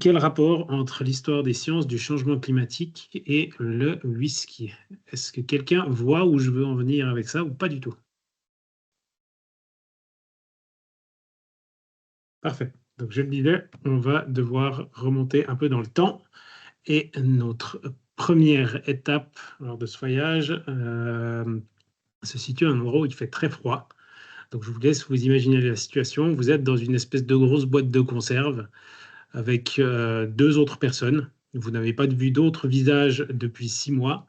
Quel rapport entre l'histoire des sciences du changement climatique et le whisky? Est-ce que quelqu'un voit où je veux en venir avec ça ou pas du tout? Parfait. Donc je le disais, on va devoir remonter un peu dans le temps et notre première étape lors de ce voyage, se situe à un endroit où il fait très froid. Donc je vous laisse vous imaginer la situation. Vous êtes dans une espèce de grosse boîte de conserve avec, 2 autres personnes. Vous n'avez pas vu d'autres visages depuis 6 mois.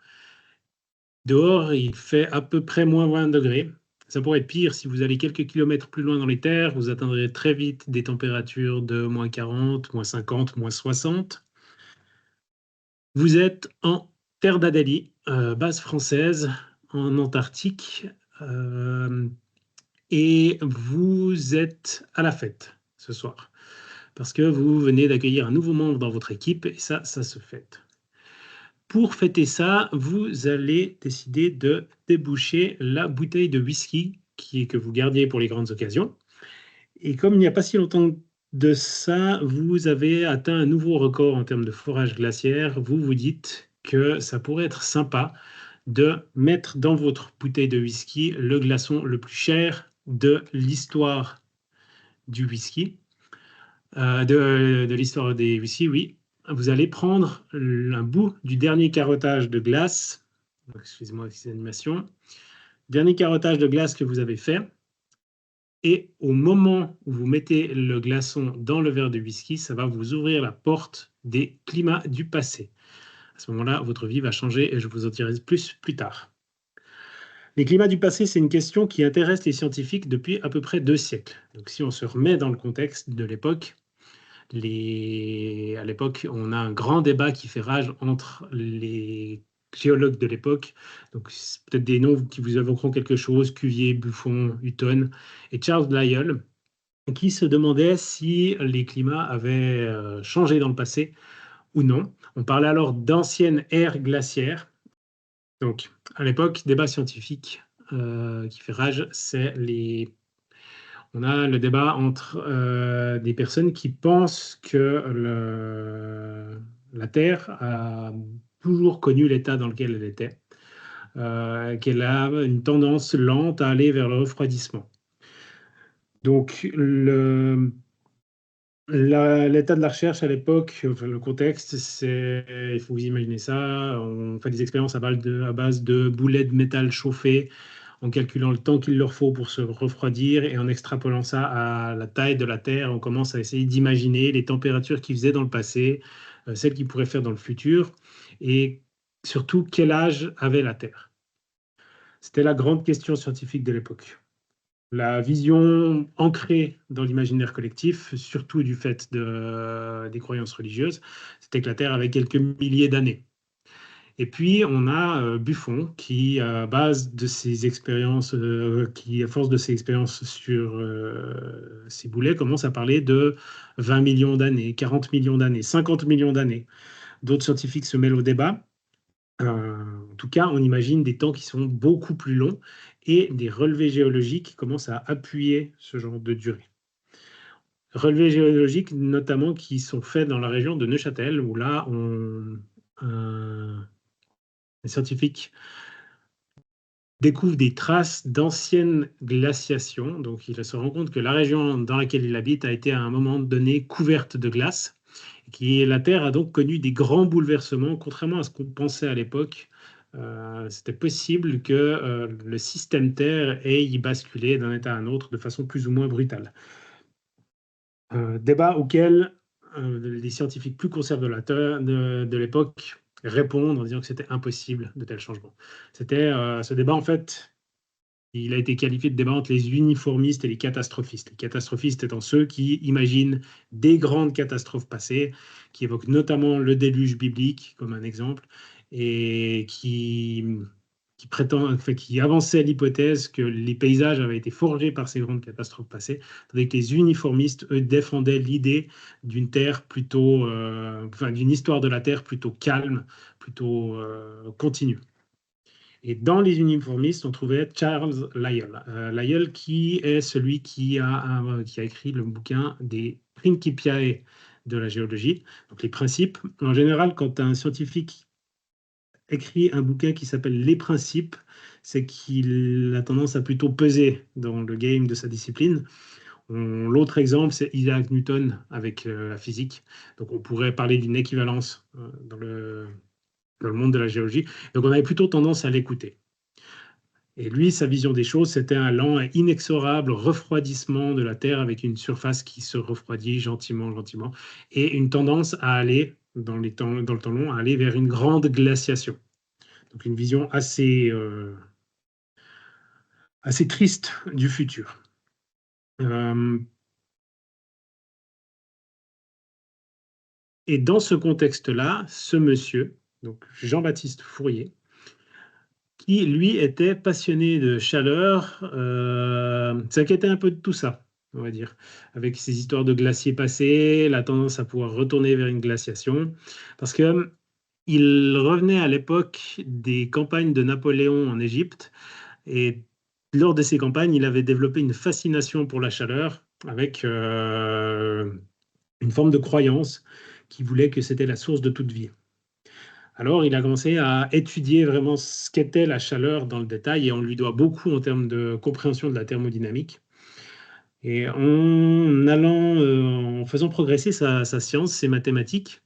Dehors, il fait à peu près -20 degrés. Ça pourrait être pire si vous allez quelques kilomètres plus loin dans les terres, vous atteindrez très vite des températures de -40, -50, -60. Vous êtes en terre d'Adélie, base française, en Antarctique, hem et vous êtes à la fête ce soir parce que vous venez d'accueillir un nouveau membre dans votre équipe et ça se fête. Pour fêter ça, vous allez décider de déboucher la bouteille de whisky que vous gardiez pour les grandes occasions. Et comme il n'y a pas si longtemps de ça, vous avez atteint un nouveau record en termes de forage glaciaire. Vous vous dites que ça pourrait être sympa de mettre dans votre bouteille de whisky le glaçon le plus cher de l'histoire du whisky, de l'histoire des whisky, oui. Vous allez prendre un bout du dernier carottage de glace, excusez-moi avec ces animations, dernier carottage de glace que vous avez fait, et au moment où vous mettez le glaçon dans le verre de whisky, ça va vous ouvrir la porte des climats du passé. À ce moment-là, votre vie va changer et je vous en dirai plus tard. Les climats du passé, c'est une question qui intéresse les scientifiques depuis à peu près 2 siècles. Donc si on se remet dans le contexte de l'époque, à l'époque, on a un grand débat qui fait rage entre les géologues de l'époque. Donc, c'est peut-être des noms qui vous évoqueront quelque chose, Cuvier, Buffon, Hutton et Charles Lyell, qui se demandaient si les climats avaient changé dans le passé ou non. On parlait alors d'ancienne ère glaciaire. Donc, à l'époque, débat scientifique qui fait rage, on a le débat entre des personnes qui pensent que la Terre a toujours connu l'état dans lequel elle était, qu'elle a une tendance lente à aller vers le refroidissement. Donc, l'état de la recherche à l'époque, enfin, le contexte, il faut vous imaginer ça, on fait des expériences à base de boulets de métal chauffés en calculant le temps qu'il leur faut pour se refroidir et en extrapolant ça à la taille de la Terre, on commence à essayer d'imaginer les températures qu'ils faisaient dans le passé, celles qu'ils pourraient faire dans le futur et surtout quel âge avait la Terre. C'était la grande question scientifique de l'époque. La vision ancrée dans l'imaginaire collectif, surtout du fait des croyances religieuses, c'était que la Terre avait quelques milliers d'années. Et puis, on a Buffon qui, à base de ses expériences, qui, à force de ses expériences sur ces boulets, commence à parler de 20 millions d'années, 40 millions d'années, 50 millions d'années. D'autres scientifiques se mêlent au débat. En tout cas, on imagine des temps qui sont beaucoup plus longs et des relevés géologiques qui commencent à appuyer ce genre de durée. Relevés géologiques notamment qui sont faits dans la région de Neuchâtel, où là, les scientifiques découvre des traces d'anciennes glaciations. Donc, il se rend compte que la région dans laquelle il habite a été à un moment donné couverte de glace. La Terre a donc connu des grands bouleversements, contrairement à ce qu'on pensait à l'époque. C'était possible que le système Terre ait y basculé d'un état à un autre de façon plus ou moins brutale. Débat auquel les scientifiques plus conservateurs de l'époque répondent en disant que c'était impossible de tels changements. Ce débat, en fait, il a été qualifié de débat entre les uniformistes et les catastrophistes. Les catastrophistes étant ceux qui imaginent des grandes catastrophes passées, qui évoquent notamment le déluge biblique comme un exemple, et qui avançaient l'hypothèse que les paysages avaient été forgés par ces grandes catastrophes passées, tandis que les uniformistes, eux, défendaient l'idée d'une Terre plutôt, d'une histoire de la Terre plutôt calme, plutôt continue. Et dans les uniformistes, on trouvait Charles Lyell. Lyell qui est celui qui a écrit le bouquin des Principiae de la géologie. Donc les principes, en général, quand un scientifique écrit un bouquin qui s'appelle Les Principes, c'est qu'il a tendance à plutôt peser dans le game de sa discipline. L'autre exemple, c'est Isaac Newton avec la physique. Donc on pourrait parler d'une équivalence dans le monde de la géologie. Donc on avait plutôt tendance à l'écouter. Et lui, sa vision des choses, c'était un lent et inexorable refroidissement de la Terre avec une surface qui se refroidit gentiment, gentiment, et une tendance à aller, dans le temps long, à aller vers une grande glaciation. Donc une vision assez triste du futur. Et dans ce contexte-là, ce monsieur, donc Jean-Baptiste Fourier, qui lui était passionné de chaleur, s'inquiétait un peu de tout ça, on va dire, avec ces histoires de glaciers passés, la tendance à pouvoir retourner vers une glaciation, parce que il revenait à l'époque des campagnes de Napoléon en Égypte, et lors de ces campagnes, il avait développé une fascination pour la chaleur, avec une forme de croyance qui voulait que c'était la source de toute vie. Alors, il a commencé à étudier vraiment ce qu'était la chaleur dans le détail, et on lui doit beaucoup en termes de compréhension de la thermodynamique. Et en faisant progresser sa science, ses mathématiques,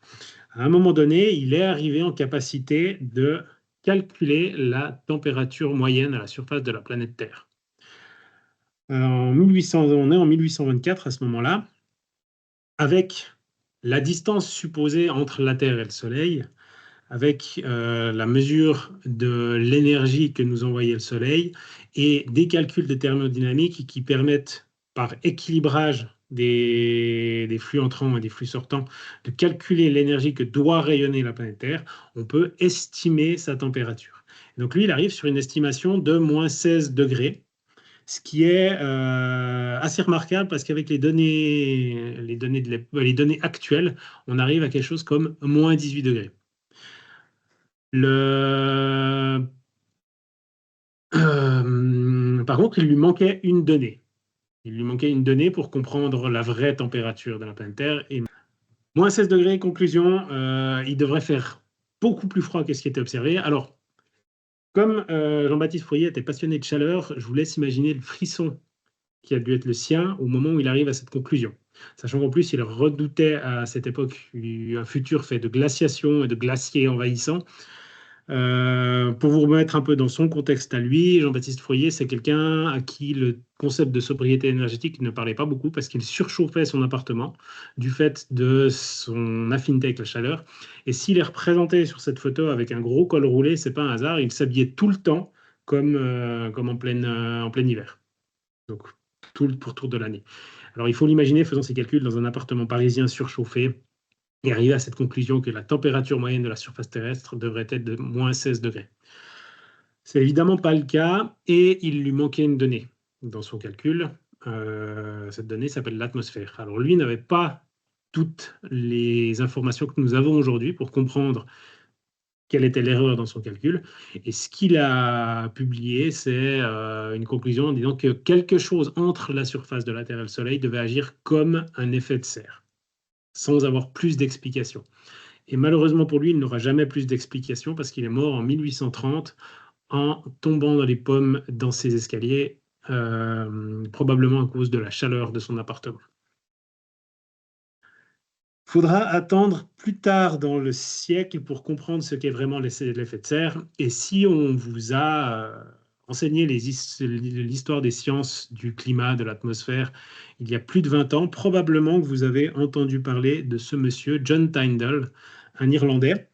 à un moment donné, il est arrivé en capacité de calculer la température moyenne à la surface de la planète Terre. On est en 1824 à ce moment-là, avec la distance supposée entre la Terre et le Soleil, avec la mesure de l'énergie que nous envoyait le Soleil et des calculs de thermodynamique qui permettent, par équilibrage des flux entrants et des flux sortants, de calculer l'énergie que doit rayonner la planète Terre. On peut estimer sa température. Donc lui, il arrive sur une estimation de moins 16 degrés, ce qui est assez remarquable parce qu'avec les données actuelles, on arrive à quelque chose comme moins 18 degrés. Par contre, il lui manquait une donnée. Il lui manquait une donnée pour comprendre la vraie température de la planète Terre. Et moins 16 degrés, conclusion, il devrait faire beaucoup plus froid que ce qui était observé. Alors, comme Jean-Baptiste Fourier était passionné de chaleur, je vous laisse imaginer le frisson qui a dû être le sien au moment où il arrive à cette conclusion. Sachant qu'en plus, il redoutait à cette époque un futur fait de glaciation et de glaciers envahissants. Pour vous remettre un peu dans son contexte à lui, Jean-Baptiste Fourier, c'est quelqu'un à qui le concept de sobriété énergétique ne parlait pas beaucoup parce qu'il surchauffait son appartement du fait de son affinité avec la chaleur. Et s'il est représenté sur cette photo avec un gros col roulé, c'est pas un hasard, il s'habillait tout le temps comme en plein hiver. Donc, pour tour de l'année. Alors, il faut l'imaginer faisant ses calculs dans un appartement parisien surchauffé et arriver à cette conclusion que la température moyenne de la surface terrestre devrait être de moins 16 degrés. C'est évidemment pas le cas et il lui manquait une donnée dans son calcul. Cette donnée s'appelle l'atmosphère. Alors lui n'avait pas toutes les informations que nous avons aujourd'hui pour comprendre quelle était l'erreur dans son calcul. Et ce qu'il a publié, c'est une conclusion en disant que quelque chose entre la surface de la Terre et le Soleil devait agir comme un effet de serre, sans avoir plus d'explications. Et malheureusement pour lui, il n'aura jamais plus d'explications parce qu'il est mort en 1830 en tombant dans les pommes dans ses escaliers, probablement à cause de la chaleur de son appartement. Il faudra attendre plus tard dans le siècle pour comprendre ce qu'est vraiment l'effet de serre. Et si on vous a enseigné l'histoire des sciences du climat, de l'atmosphère, il y a plus de 20 ans, probablement que vous avez entendu parler de ce monsieur, John Tyndall, un Irlandais,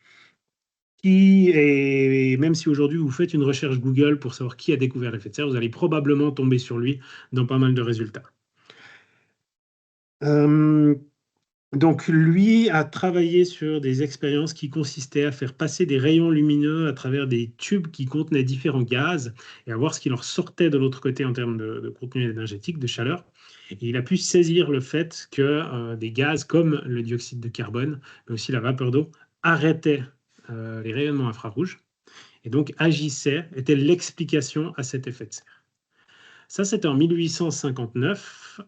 et même si aujourd'hui vous faites une recherche Google pour savoir qui a découvert l'effet de serre, vous allez probablement tomber sur lui dans pas mal de résultats. Donc lui a travaillé sur des expériences qui consistaient à faire passer des rayons lumineux à travers des tubes qui contenaient différents gaz et à voir ce qui leur sortait de l'autre côté en termes de contenu énergétique, de chaleur. Et il a pu saisir le fait que des gaz comme le dioxyde de carbone, mais aussi la vapeur d'eau, arrêtaient les rayonnements infrarouges et donc agissaient, étaient l'explication à cet effet de serre. Ça, c'était en 1859.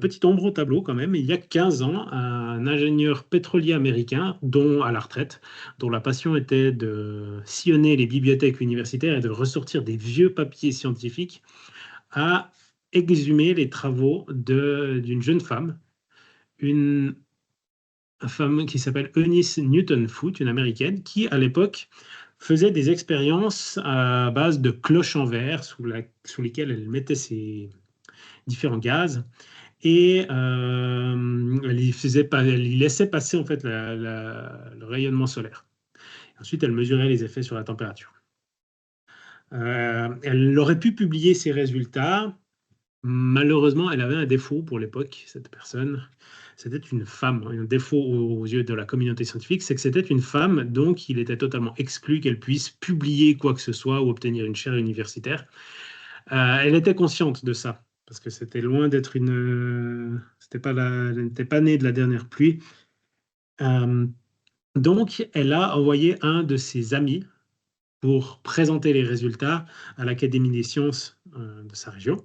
Petite ombre au tableau quand même. Il y a 15 ans, un ingénieur pétrolier américain, dont à la retraite, dont la passion était de sillonner les bibliothèques universitaires et de ressortir des vieux papiers scientifiques, a exhumé les travaux d'une jeune femme, une femme qui s'appelle Eunice Newton Foote, une américaine, qui à l'époque faisait des expériences à base de cloches en verre sous lesquelles elle mettait ses différents gaz et elle y laissait passer en fait le rayonnement solaire. Ensuite, elle mesurait les effets sur la température. Elle aurait pu publier ses résultats. Malheureusement, elle avait un défaut pour l'époque, cette personne. C'était une femme. Un défaut aux yeux de la communauté scientifique, c'est que c'était une femme, donc il était totalement exclu qu'elle puisse publier quoi que ce soit ou obtenir une chaire universitaire. Elle était consciente de ça, parce que c'était loin d'être elle n'était pas née de la dernière pluie. Euh, donc, elle a envoyé un de ses amis pour présenter les résultats à l'Académie des sciences de sa région.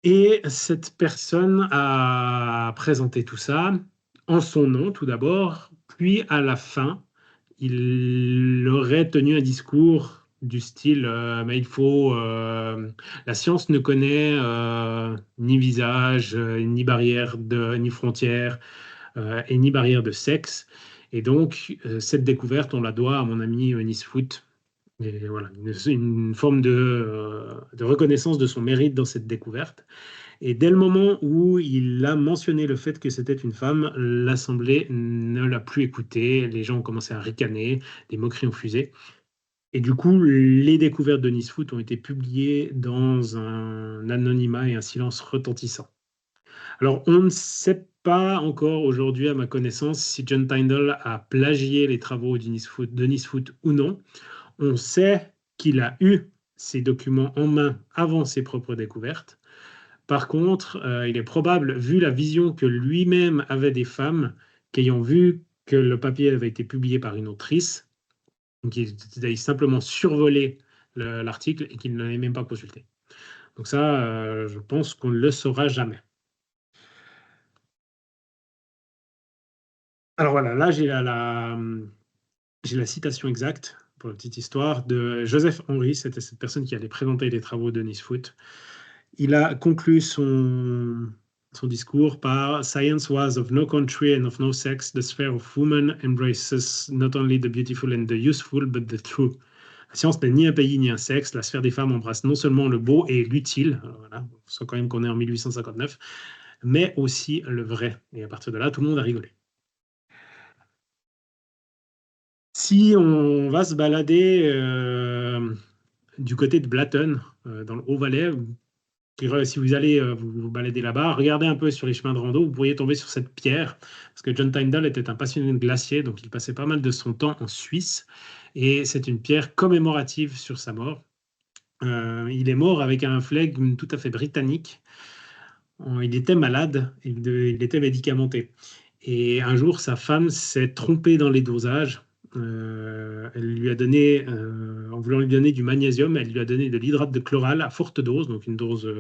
Et cette personne a présenté tout ça en son nom tout d'abord, puis à la fin, il aurait tenu un discours du style mais la science ne connaît ni visage, ni barrière ni frontière, et ni barrière de sexe. Et donc, cette découverte, on la doit à mon ami Eunice Foote. Et voilà, une forme de reconnaissance de son mérite dans cette découverte. Et dès le moment où il a mentionné le fait que c'était une femme, l'Assemblée ne l'a plus écouté. Les gens ont commencé à ricaner, des moqueries ont fusé. Et du coup, les découvertes de Nisfoot ont été publiées dans un anonymat et un silence retentissant. Alors, on ne sait pas encore aujourd'hui, à ma connaissance, si John Tyndall a plagié les travaux de Nisfoot ou non. On sait qu'il a eu ces documents en main avant ses propres découvertes. Par contre, il est probable, vu la vision que lui-même avait des femmes, qu'ayant vu que le papier avait été publié par une autrice, qu'il ait simplement survolé l'article et qu'il ne l'ait même pas consulté. Donc ça, je pense qu'on ne le saura jamais. Alors voilà, là j'ai la citation exacte, pour la petite histoire, de Joseph Henry, c'était cette personne qui allait présenter les travaux de Nisfoot. Il a conclu son discours par Science was of no country and of no sex. The sphere of woman embraces not only the beautiful and the useful, but the true. La science n'est ni un pays ni un sexe. La sphère des femmes embrasse non seulement le beau et l'utile, voilà, soit quand même qu'on est en 1859, mais aussi le vrai. Et à partir de là, tout le monde a rigolé. Si on va se balader du côté de Blatton, dans le Haut-Valais, si vous allez vous balader là-bas, regardez un peu sur les chemins de rando, vous pourriez tomber sur cette pierre, parce que John Tyndall était un passionné de glacier, donc il passait pas mal de son temps en Suisse, et c'est une pierre commémorative sur sa mort. Il est mort avec un flegme tout à fait britannique. Il était malade, il était médicamenté. Et un jour, sa femme s'est trompée dans les dosages. Elle lui a donné, en voulant lui donner du magnésium, elle lui a donné de l'hydrate de chloral à forte dose, donc une dose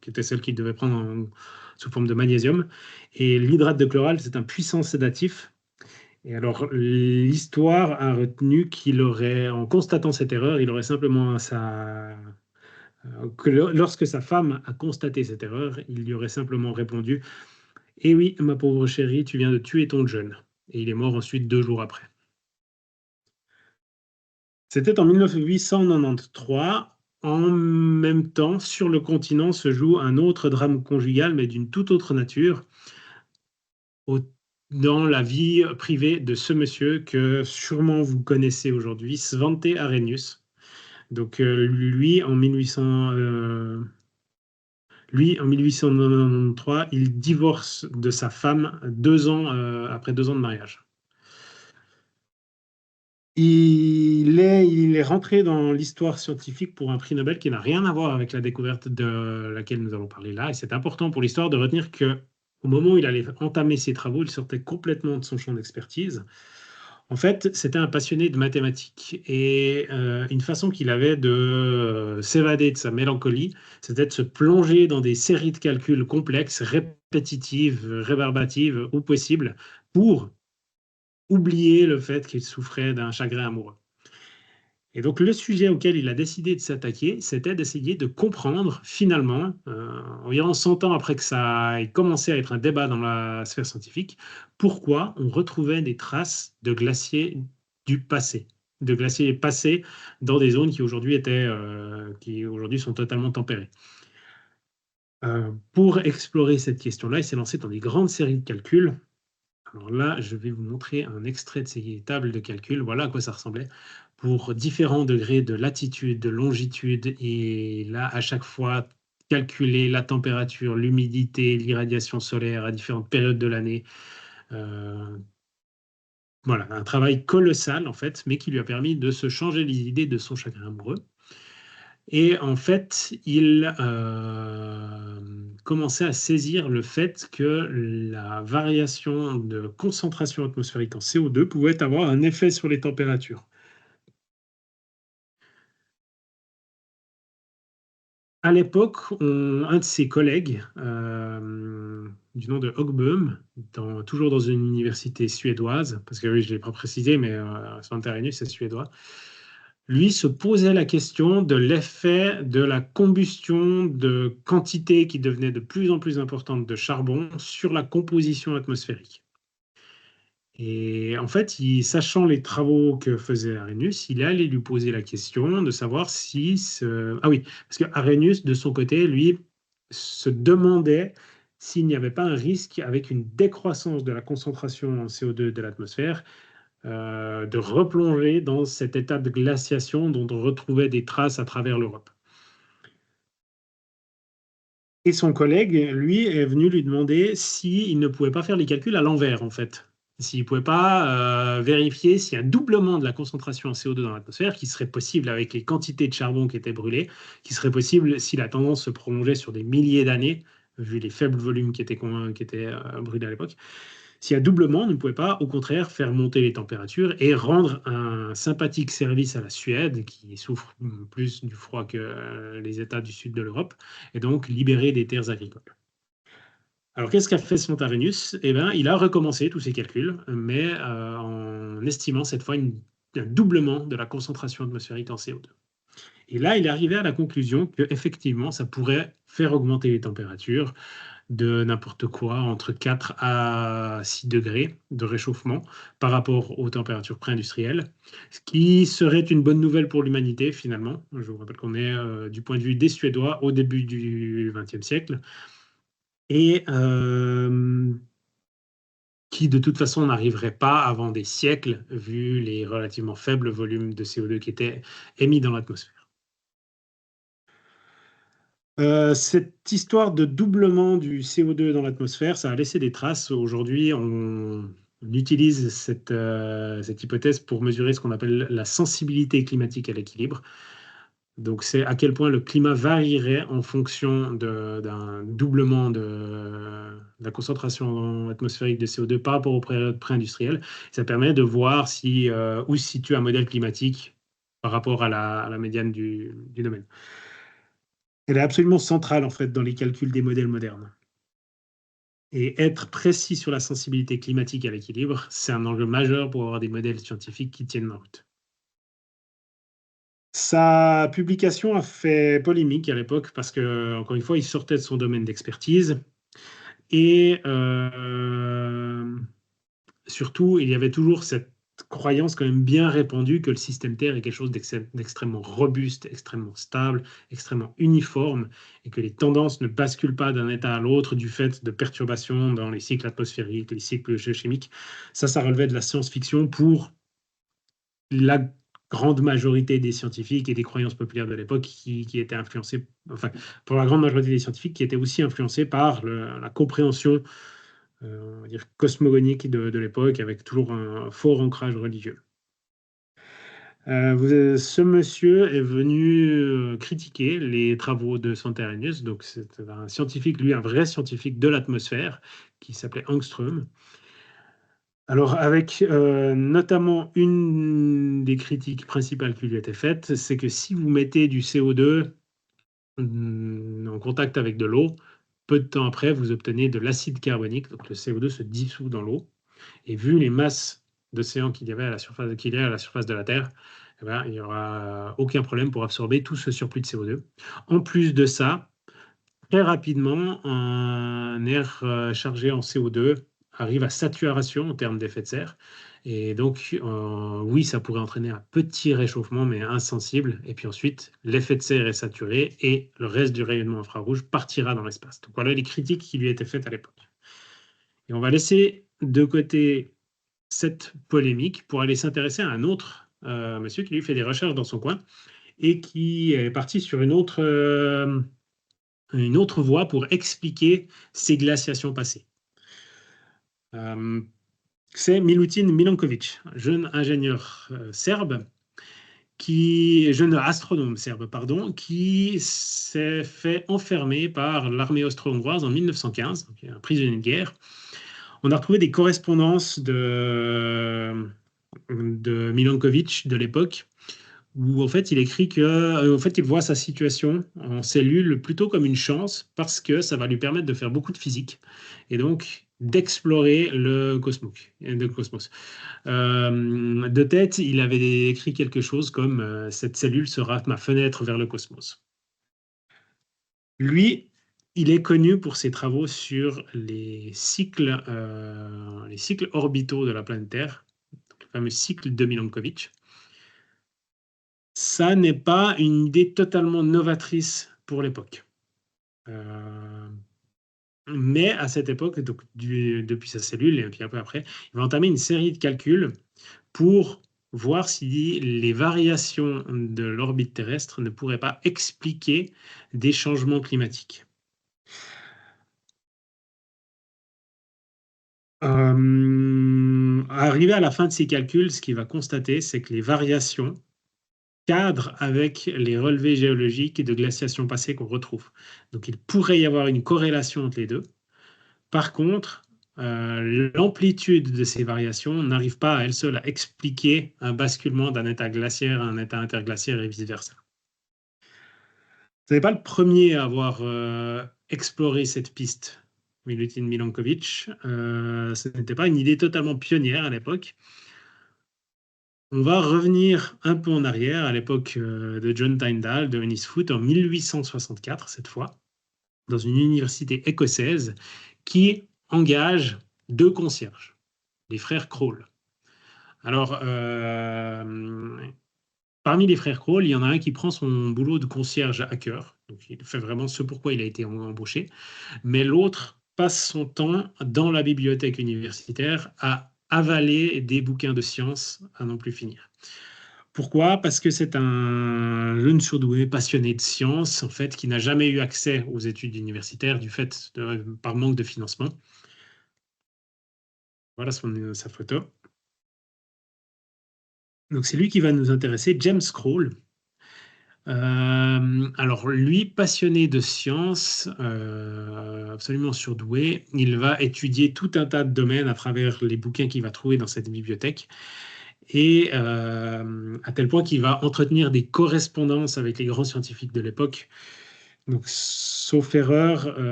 qui était celle qu'il devait prendre sous forme de magnésium. Et l'hydrate de chloral, c'est un puissant sédatif. Et alors, l'histoire a retenu qu'il aurait, en constatant cette erreur, il aurait simplement lorsque sa femme a constaté cette erreur, il lui aurait simplement répondu: eh oui, ma pauvre chérie, tu viens de tuer ton jeune. Et il est mort ensuite 2 jours après. C'était en 1893. En même temps, sur le continent se joue un autre drame conjugal, mais d'une toute autre nature, dans la vie privée de ce monsieur que sûrement vous connaissez aujourd'hui, Svante Arrhenius. Donc lui, en 1893, il divorce de sa femme 2 ans après 2 ans de mariage. Il est rentré dans l'histoire scientifique pour un prix Nobel qui n'a rien à voir avec la découverte de laquelle nous allons parler là. Et c'est important pour l'histoire de retenir que au moment où il allait entamer ses travaux, il sortait complètement de son champ d'expertise. En fait, c'était un passionné de mathématiques et une façon qu'il avait de s'évader de sa mélancolie, c'était de se plonger dans des séries de calculs complexes, répétitives, rébarbatives ou possibles, pour oublier le fait qu'il souffrait d'un chagrin amoureux. Et donc le sujet auquel il a décidé de s'attaquer, c'était d'essayer de comprendre finalement, environ 100 ans après que ça ait commencé à être un débat dans la sphère scientifique, pourquoi on retrouvait des traces de glaciers du passé, de glaciers passés dans des zones qui aujourd'hui sont totalement tempérées. Pour explorer cette question-là, il s'est lancé dans des grandes séries de calculs. Alors là, je vais vous montrer un extrait de ces tables de calcul. Voilà à quoi ça ressemblait. Pour différents degrés de latitude, de longitude, et là, à chaque fois, calculer la température, l'humidité, l'irradiation solaire à différentes périodes de l'année. Voilà, un travail colossal en fait, mais qui lui a permis de se changer les idées de son chagrin amoureux. Et en fait, il commençait à saisir le fait que la variation de concentration atmosphérique en CO2 pouvait avoir un effet sur les températures. À l'époque, un de ses collègues, du nom de Högbohm, toujours dans une université suédoise, parce que oui, je ne l'ai pas précisé, mais Svante Arrhenius, c'est suédois, lui se posait la question de l'effet de la combustion de quantités qui devenaient de plus en plus importantes de charbon sur la composition atmosphérique. Et en fait, sachant les travaux que faisait Arrhenius, il est allé lui poser la question de savoir si Ah oui, parce que Arrhenius, de son côté, lui, se demandait s'il n'y avait pas un risque avec une décroissance de la concentration en CO2 de l'atmosphère, de replonger dans cet état de glaciation dont on retrouvait des traces à travers l'Europe. Et son collègue, lui, est venu lui demander s'il ne pouvait pas faire les calculs à l'envers, en fait. S'il ne pouvait pas vérifier s'il y a un doublement de la concentration en CO2 dans l'atmosphère, qui serait possible avec les quantités de charbon qui étaient brûlées, qui serait possible si la tendance se prolongeait sur des milliers d'années, vu les faibles volumes qui étaient brûlés à l'époque. S'il y a doublement, on ne pouvait pas, au contraire, faire monter les températures et rendre un sympathique service à la Suède, qui souffre plus du froid que les États du sud de l'Europe, et donc libérer des terres agricoles. Alors, qu'est-ce qu'a fait Smontarenus? Eh bien, il a recommencé tous ses calculs, mais en estimant cette fois un doublement de la concentration atmosphérique en CO2. Et là, il est arrivé à la conclusion qu'effectivement, ça pourrait faire augmenter les températures de n'importe quoi, entre 4 à 6 degrés de réchauffement par rapport aux températures pré-industrielles, ce qui serait une bonne nouvelle pour l'humanité finalement. Je vous rappelle qu'on est du point de vue des Suédois au début du XXe siècle, et qui de toute façon n'arriverait pas avant des siècles, vu les relativement faibles volumes de CO2 qui étaient émis dans l'atmosphère. Cette histoire de doublement du CO2 dans l'atmosphère, ça a laissé des traces. Aujourd'hui, on utilise cette hypothèse pour mesurer ce qu'on appelle la sensibilité climatique à l'équilibre. Donc, c'est à quel point le climat varierait en fonction d'un doublement de la concentration atmosphérique de CO2 par rapport aux périodes pré-industrielles. Ça permet de voir où se situe un modèle climatique par rapport à la médiane du domaine. Elle est absolument centrale en fait dans les calculs des modèles modernes. Et être précis sur la sensibilité climatique à l'équilibre, c'est un enjeu majeur pour avoir des modèles scientifiques qui tiennent la route. Sa publication a fait polémique à l'époque parce que, encore une fois, il sortait de son domaine d'expertise et surtout, il y avait toujours cette croyance quand même bien répandue que le système Terre est quelque chose d'extrêmement robuste, extrêmement stable, extrêmement uniforme, et que les tendances ne basculent pas d'un état à l'autre du fait de perturbations dans les cycles atmosphériques, les cycles géochimiques. Ça relevait de la science-fiction pour la grande majorité des scientifiques et des croyances populaires de l'époque qui étaient influencées, enfin, pour la grande majorité des scientifiques qui étaient aussi influencés par la compréhension on va dire cosmogonique de l'époque, avec toujours un fort ancrage religieux. Ce monsieur est venu critiquer les travaux de Svante Arrhenius, donc c'est un scientifique, lui, un vrai scientifique de l'atmosphère, qui s'appelait Ångström. Alors, avec notamment une des critiques principales qui lui a été faite, c'est que si vous mettez du CO2 en contact avec de l'eau, peu de temps après, vous obtenez de l'acide carbonique, donc le CO2 se dissout dans l'eau. Et vu les masses d'océans qu'il y avait à la surface, qu'il y a à la surface de la Terre, eh ben, il n'y aura aucun problème pour absorber tout ce surplus de CO2. En plus de ça, très rapidement, un air chargé en CO2 arrive à saturation en termes d'effet de serre. Et donc, oui, ça pourrait entraîner un petit réchauffement, mais insensible. Et puis ensuite, l'effet de serre est saturé et le reste du rayonnement infrarouge partira dans l'espace. Donc voilà les critiques qui lui étaient faites à l'époque. Et on va laisser de côté cette polémique pour aller s'intéresser à un autre monsieur qui lui fait des recherches dans son coin et qui est parti sur une autre voie pour expliquer ces glaciations passées. C'est Milutin Milanković, jeune ingénieur serbe, jeune astronome serbe, pardon, qui s'est fait enfermer par l'armée austro-hongroise en 1915, donc un prisonnier de guerre. On a retrouvé des correspondances de Milanković de l'époque, où en fait il écrit que en fait il voit sa situation en cellule plutôt comme une chance parce que ça va lui permettre de faire beaucoup de physique et donc d'explorer le cosmos. De tête, il avait écrit quelque chose comme cette cellule sera ma fenêtre vers le cosmos. Lui, il est connu pour ses travaux sur les cycles orbitaux de la planète Terre, le fameux cycle de Milankovitch. Ça n'est pas une idée totalement novatrice pour l'époque. Mais à cette époque, donc depuis sa cellule et puis un peu après, il va entamer une série de calculs pour voir si les variations de l'orbite terrestre ne pourraient pas expliquer des changements climatiques. Arrivé à la fin de ces calculs, ce qu'il va constater, c'est que les variations cadrent avec les relevés géologiques et de glaciation passée qu'on retrouve. Donc il pourrait y avoir une corrélation entre les deux. Par contre, l'amplitude de ces variations n'arrive pas à elle seule à expliquer un basculement d'un état glaciaire à un état interglaciaire et vice-versa. Vous n'êtes pas le premier à avoir exploré cette piste, Milutin Milanković. Ce n'était pas une idée totalement pionnière à l'époque. On va revenir un peu en arrière, à l'époque de John Tyndall, de Ennis Foot, en 1864, cette fois, dans une université écossaise, qui engage deux concierges, les frères Kroll. Alors, parmi les frères Kroll, il y en a un qui prend son boulot de concierge à cœur, donc il fait vraiment ce pourquoi il a été embauché, mais l'autre passe son temps dans la bibliothèque universitaire à avaler des bouquins de sciences à n'en plus finir. Pourquoi? Parce que c'est un jeune surdoué passionné de sciences, en fait, qui n'a jamais eu accès aux études universitaires par manque de financement. Voilà sa photo. Donc c'est lui qui va nous intéresser, James Kroll. Alors lui, passionné de sciences, absolument surdoué, il va étudier tout un tas de domaines à travers les bouquins qu'il va trouver dans cette bibliothèque. Et à tel point qu'il va entretenir des correspondances avec les grands scientifiques de l'époque. Donc, sauf erreur,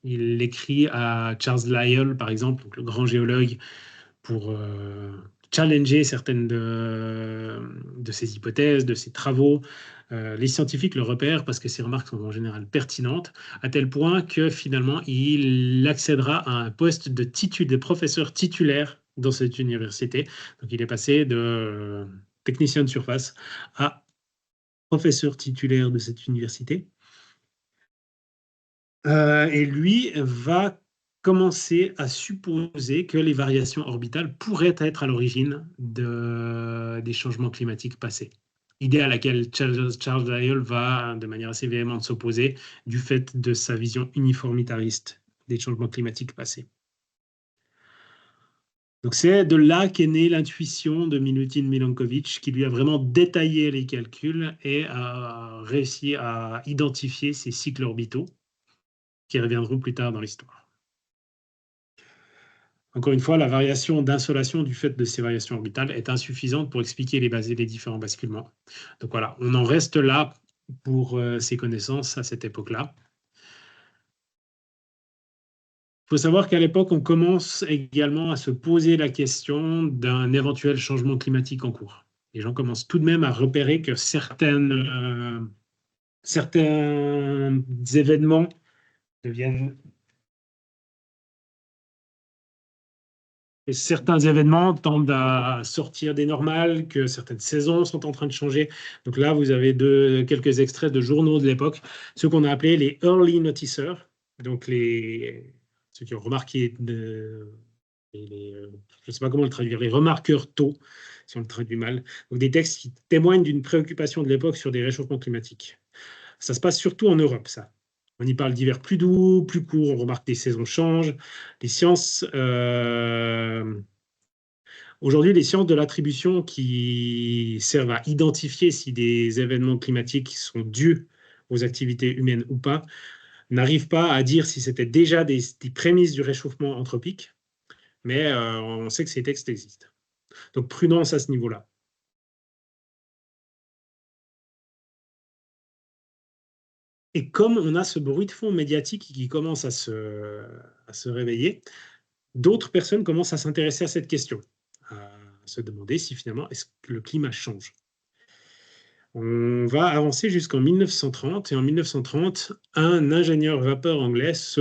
il écrit à Charles Lyell, par exemple, donc le grand géologue, pour challenger certaines de ses hypothèses, de ses travaux. Les scientifiques le repèrent parce que ses remarques sont en général pertinentes, à tel point que finalement, il accédera à un poste de professeur titulaire dans cette université. Donc, il est passé de technicien de surface à professeur titulaire de cette université. Et lui va commencer à supposer que les variations orbitales pourraient être à l'origine des changements climatiques passés. Idée à laquelle Charles Lyell va de manière assez véhémente s'opposer du fait de sa vision uniformitariste des changements climatiques passés. Donc c'est de là qu'est née l'intuition de Milutin Milanković, qui lui a vraiment détaillé les calculs et a réussi à identifier ces cycles orbitaux qui reviendront plus tard dans l'histoire. Encore une fois, la variation d'insolation du fait de ces variations orbitales est insuffisante pour expliquer les différents basculements. Donc voilà, on en reste là pour ces connaissances à cette époque-là. Il faut savoir qu'à l'époque, on commence également à se poser la question d'un éventuel changement climatique en cours. Les gens commencent tout de même à repérer que certains événements deviennent certains événements tendent à sortir des normales, que certaines saisons sont en train de changer. Donc là, vous avez quelques extraits de journaux de l'époque, ceux qu'on a appelés les early noticers, donc ceux qui ont remarqué, je ne sais pas comment le traduire, les remarqueurs tôt, si on le traduit mal. Donc des textes qui témoignent d'une préoccupation de l'époque sur des réchauffements climatiques. Ça se passe surtout en Europe, ça. On y parle d'hiver plus doux, plus court, on remarque que les saisons changent. Les sciences, aujourd'hui, les sciences de l'attribution qui servent à identifier si des événements climatiques sont dus aux activités humaines ou pas, n'arrivent pas à dire si c'était déjà des prémices du réchauffement anthropique, mais on sait que ces textes existent. Donc prudence à ce niveau-là. Et comme on a ce bruit de fond médiatique qui commence à se réveiller, d'autres personnes commencent à s'intéresser à cette question, à se demander si finalement est-ce que le climat change. On va avancer jusqu'en 1930, et en 1930, un ingénieur vapeur anglais se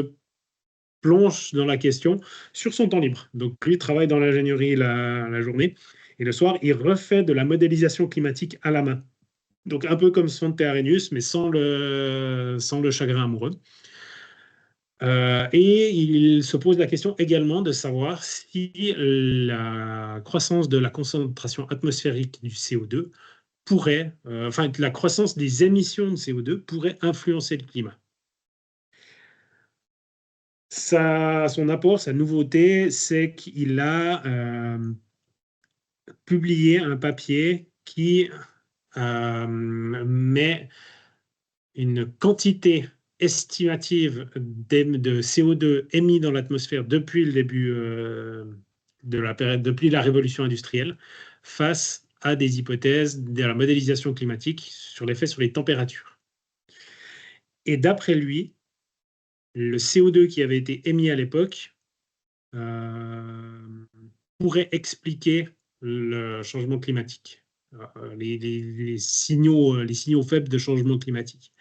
plonge dans la question sur son temps libre. Donc lui travaille dans l'ingénierie la journée, et le soir, il refait de la modélisation climatique à la main. Donc un peu comme Svante Arrhenius, mais sans le chagrin amoureux. Et il se pose la question également de savoir si la croissance de la concentration atmosphérique du CO2 pourrait, enfin, la croissance des émissions de CO2 pourrait influencer le climat. Son apport, sa nouveauté, c'est qu'il a publié un papier qui met une quantité estimative de CO2 émis dans l'atmosphère depuis le début de la période, depuis la révolution industrielle, face à des hypothèses de la modélisation climatique sur l'effet sur les températures. Et d'après lui, le CO2 qui avait été émis à l'époque pourrait expliquer le changement climatique, les signaux faibles de changement climatique.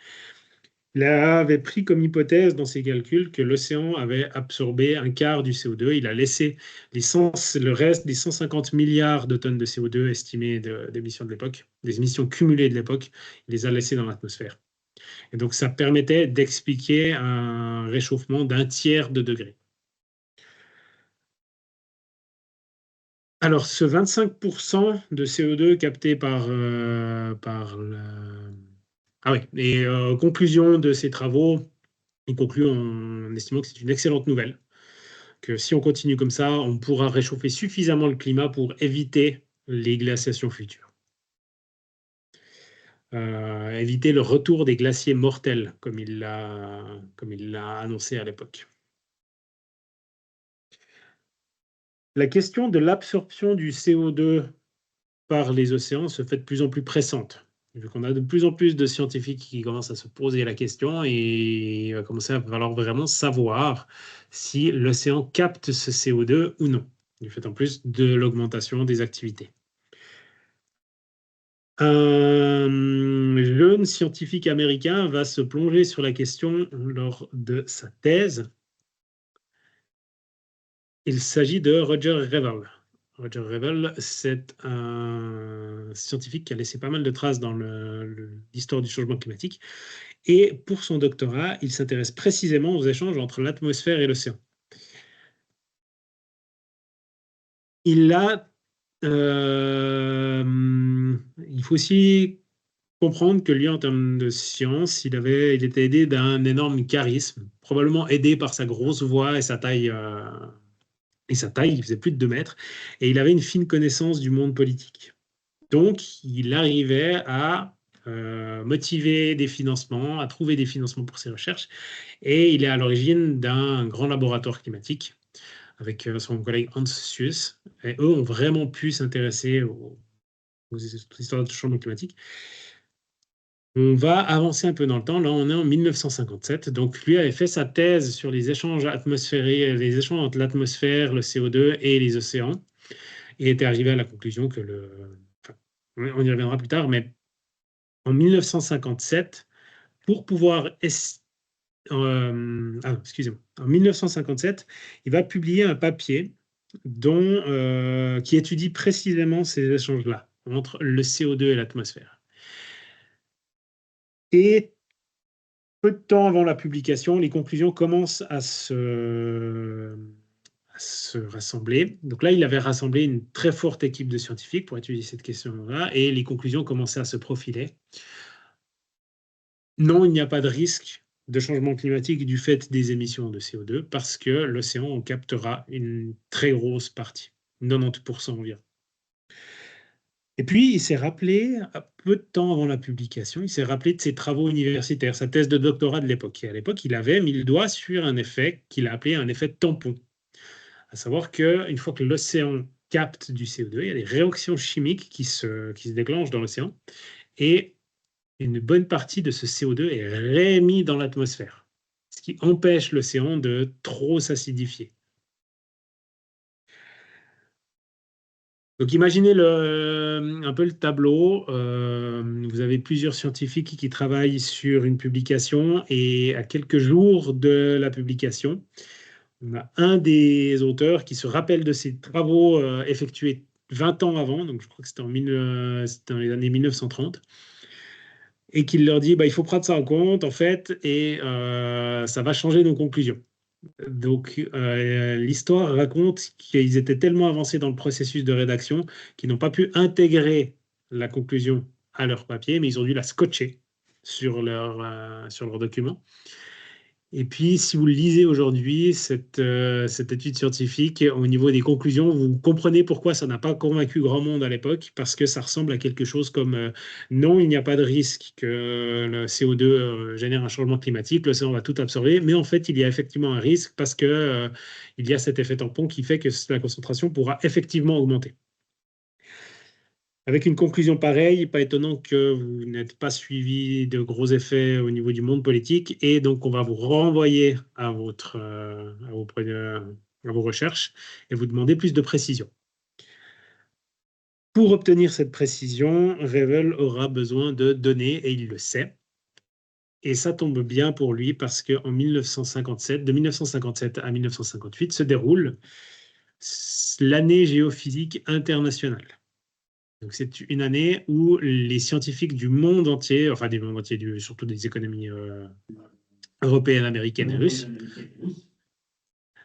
Il avait pris comme hypothèse dans ses calculs que l'océan avait absorbé un quart du CO2. Il a laissé le reste des 150 milliards de tonnes de CO2 estimées d'émissions de l'époque, des émissions cumulées de l'époque, il les a laissées dans l'atmosphère. Et donc, ça permettait d'expliquer un réchauffement d'un tiers de degré. Alors, ce 25% de CO2 capté par Ah oui, et conclusion de ces travaux, il conclut en estimant que c'est une excellente nouvelle, que si on continue comme ça, on pourra réchauffer suffisamment le climat pour éviter les glaciations futures. Éviter le retour des glaciers mortels, comme il l'a annoncé à l'époque. La question de l'absorption du CO2 par les océans se fait de plus en plus pressante. Vu qu'on a de plus en plus de scientifiques qui commencent à se poser la question, et il va commencer à falloir vraiment savoir si l'océan capte ce CO2 ou non, du fait en plus de l'augmentation des activités. Un jeune scientifique américain va se plonger sur la question lors de sa thèse. Il s'agit de Roger Revelle. Roger Revelle, c'est un scientifique qui a laissé pas mal de traces dans l'histoire du changement climatique. Et pour son doctorat, il s'intéresse précisément aux échanges entre l'atmosphère et l'océan. Il faut aussi comprendre que lui, en termes de science, il était aidé d'un énorme charisme, probablement aidé par sa grosse voix et sa taille. Il faisait plus de 2 mètres, et il avait une fine connaissance du monde politique. Donc, il arrivait à motiver des financements, à trouver des financements pour ses recherches, et il est à l'origine d'un grand laboratoire climatique avec son collègue Hans Suess. Et eux ont vraiment pu s'intéresser aux histoires de changement climatique. On va avancer un peu dans le temps. Là, on est en 1957. Donc, lui avait fait sa thèse sur les échanges atmosphériques, les échanges entre l'atmosphère, le CO2 et les océans, et était arrivé à la conclusion que enfin, on y reviendra plus tard, mais en 1957, pour pouvoir excusez-moi. En 1957, il va publier un papier qui étudie précisément ces échanges-là entre le CO2 et l'atmosphère. Et peu de temps avant la publication, les conclusions commencent à se rassembler. Donc là, il avait rassemblé une très forte équipe de scientifiques pour étudier cette question-là, et les conclusions commençaient à se profiler. Non, il n'y a pas de risque de changement climatique du fait des émissions de CO2 parce que l'océan en captera une très grosse partie, 90% environ. Et puis, il s'est rappelé, peu de temps avant la publication, il s'est rappelé de ses travaux universitaires, sa thèse de doctorat de l'époque. Et à l'époque, il avait mis le doigt sur un effet qu'il a appelé un effet tampon. À savoir qu'une fois que l'océan capte du CO2, il y a des réactions chimiques qui se déclenchent dans l'océan. Et une bonne partie de ce CO2 est réémis dans l'atmosphère, ce qui empêche l'océan de trop s'acidifier. Donc imaginez un peu le tableau. Vous avez plusieurs scientifiques qui travaillent sur une publication et à quelques jours de la publication, on a un des auteurs qui se rappelle de ses travaux effectués 20 ans avant, donc je crois que c'était dans les années 1930, et qu'il leur dit il faut prendre ça en compte en fait et ça va changer nos conclusions. Donc l'histoire raconte qu'ils étaient tellement avancés dans le processus de rédaction qu'ils n'ont pas pu intégrer la conclusion à leur papier, mais ils ont dû la scotcher sur leur document. Et puis, si vous le lisez aujourd'hui, cette étude scientifique, au niveau des conclusions, vous comprenez pourquoi ça n'a pas convaincu grand monde à l'époque, parce que ça ressemble à quelque chose comme non, il n'y a pas de risque que le CO2 génère un changement climatique, l'océan va tout absorber, mais en fait, il y a effectivement un risque parce que il y a cet effet tampon qui fait que la concentration pourra effectivement augmenter. Avec une conclusion pareille, pas étonnant que vous n'êtes pas suivi de gros effets au niveau du monde politique, et donc on va vous renvoyer à vos recherches et vous demander plus de précision. Pour obtenir cette précision, Revel aura besoin de données, et il le sait. Et ça tombe bien pour lui parce qu'en de 1957 à 1958 se déroule l'année géophysique internationale. Donc c'est une année où les scientifiques du monde entier, enfin du monde entier, surtout des économies européennes, américaines et russes,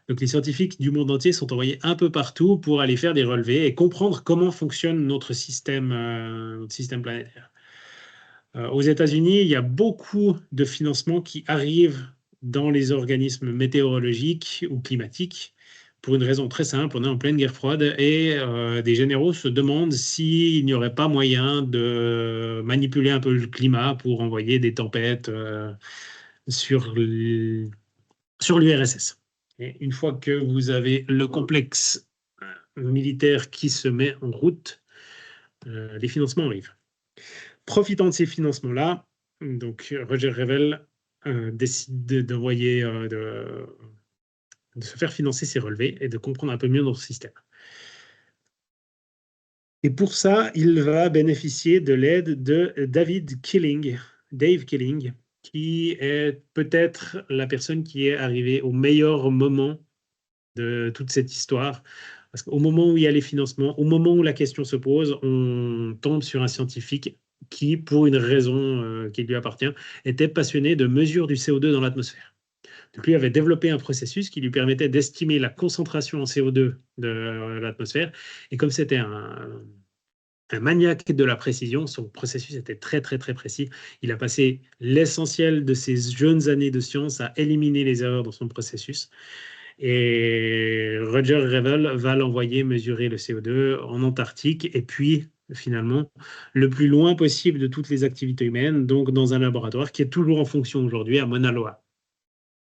donc les scientifiques du monde entier sont envoyés un peu partout pour aller faire des relevés et comprendre comment fonctionne notre système planétaire. Aux États-Unis, il y a beaucoup de financements qui arrivent dans les organismes météorologiques ou climatiques pour une raison très simple. On est en pleine guerre froide et des généraux se demandent s'il n'y aurait pas moyen de manipuler un peu le climat pour envoyer des tempêtes sur l'URSS. Et une fois que vous avez le complexe militaire qui se met en route, les financements arrivent. Profitant de ces financements-là, donc Roger Revel décide d'envoyer, de se faire financer ses relevés et de comprendre un peu mieux notre système. Et pour ça, il va bénéficier de l'aide de Dave Killing, qui est peut-être la personne qui est arrivée au meilleur moment de toute cette histoire. Parce qu'au moment où il y a les financements, au moment où la question se pose, on tombe sur un scientifique qui, pour une raison qui lui appartient, était passionné de mesure du CO2 dans l'atmosphère. Donc lui avait développé un processus qui lui permettait d'estimer la concentration en CO2 de l'atmosphère. Et comme c'était un maniaque de la précision, son processus était très, très, très précis. Il a passé l'essentiel de ses jeunes années de science à éliminer les erreurs dans son processus. Et Roger Revel va l'envoyer mesurer le CO2 en Antarctique et puis finalement le plus loin possible de toutes les activités humaines, donc dans un laboratoire qui est toujours en fonction aujourd'hui à Mauna Loa,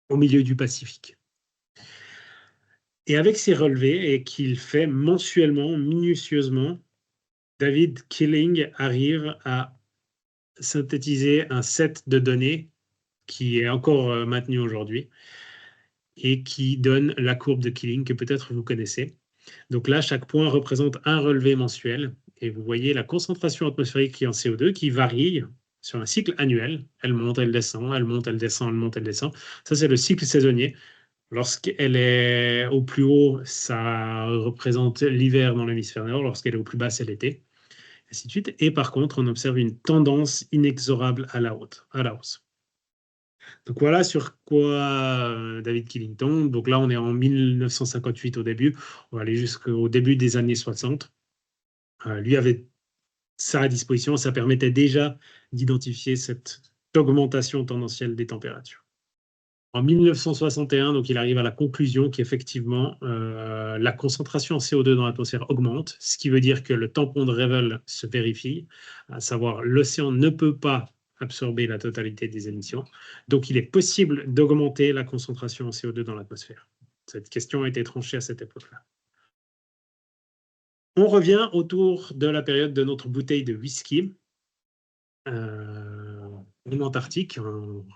au milieu du Pacifique. Et avec ces relevés, et qu'il fait mensuellement, minutieusement, David Killing arrive à synthétiser un set de données qui est encore maintenu aujourd'hui et qui donne la courbe de Killing que peut-être vous connaissez. Donc là, chaque point représente un relevé mensuel et vous voyez la concentration atmosphérique en CO2 qui varie sur un cycle annuel. Elle monte, elle descend, elle monte, elle descend, elle monte, elle descend. Ça, c'est le cycle saisonnier. Lorsqu'elle est au plus haut, ça représente l'hiver dans l'hémisphère nord. Lorsqu'elle est au plus bas, c'est l'été, ainsi de suite. Et par contre, on observe une tendance inexorable à la hausse. Donc voilà sur quoi David Killington. Donc là, on est en 1958 au début. On va aller jusqu'au début des années 60. Lui avait ça à disposition. Ça permettait déjà d'identifier cette augmentation tendancielle des températures. En 1961, donc, il arrive à la conclusion qu'effectivement, la concentration en CO2 dans l'atmosphère augmente, ce qui veut dire que le tampon de Revel se vérifie, à savoir l'océan ne peut pas absorber la totalité des émissions. Donc, il est possible d'augmenter la concentration en CO2 dans l'atmosphère. Cette question a été tranchée à cette époque-là. On revient autour de la période de notre bouteille de whisky en Antarctique,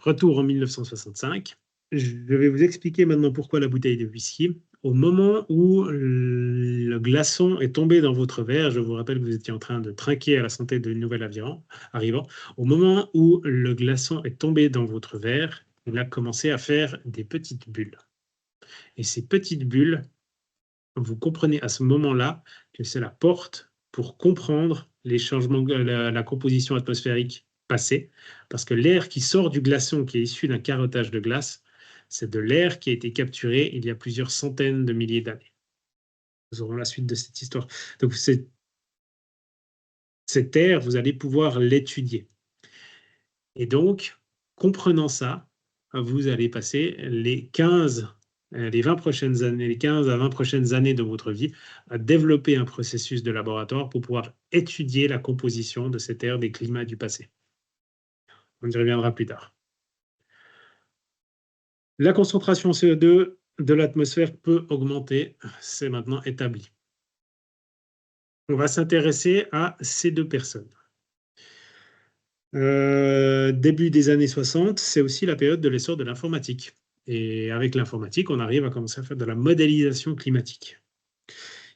retour en 1965. Je vais vous expliquer maintenant pourquoi la bouteille de whisky. Au moment où le glaçon est tombé dans votre verre, je vous rappelle que vous étiez en train de trinquer à la santé de nouvel arrivant. Au moment où le glaçon est tombé dans votre verre, il a commencé à faire des petites bulles. Et ces petites bulles, vous comprenez à ce moment-là que c'est la porte pour comprendre les changements, la composition atmosphérique passée, parce que l'air qui sort du glaçon, qui est issu d'un carottage de glace, c'est de l'air qui a été capturé il y a plusieurs centaines de milliers d'années. Nous aurons la suite de cette histoire. Donc, cet air, vous allez pouvoir l'étudier. Et donc, comprenant ça, vous allez passer les 20 prochaines années, les 15 à 20 prochaines années de votre vie à développer un processus de laboratoire pour pouvoir étudier la composition de cet air des climats du passé. On y reviendra plus tard. La concentration CO2 de l'atmosphère peut augmenter, c'est maintenant établi. On va s'intéresser à ces deux personnes. Début des années 60, c'est aussi la période de l'essor de l'informatique. Et avec l'informatique, on arrive à commencer à faire de la modélisation climatique.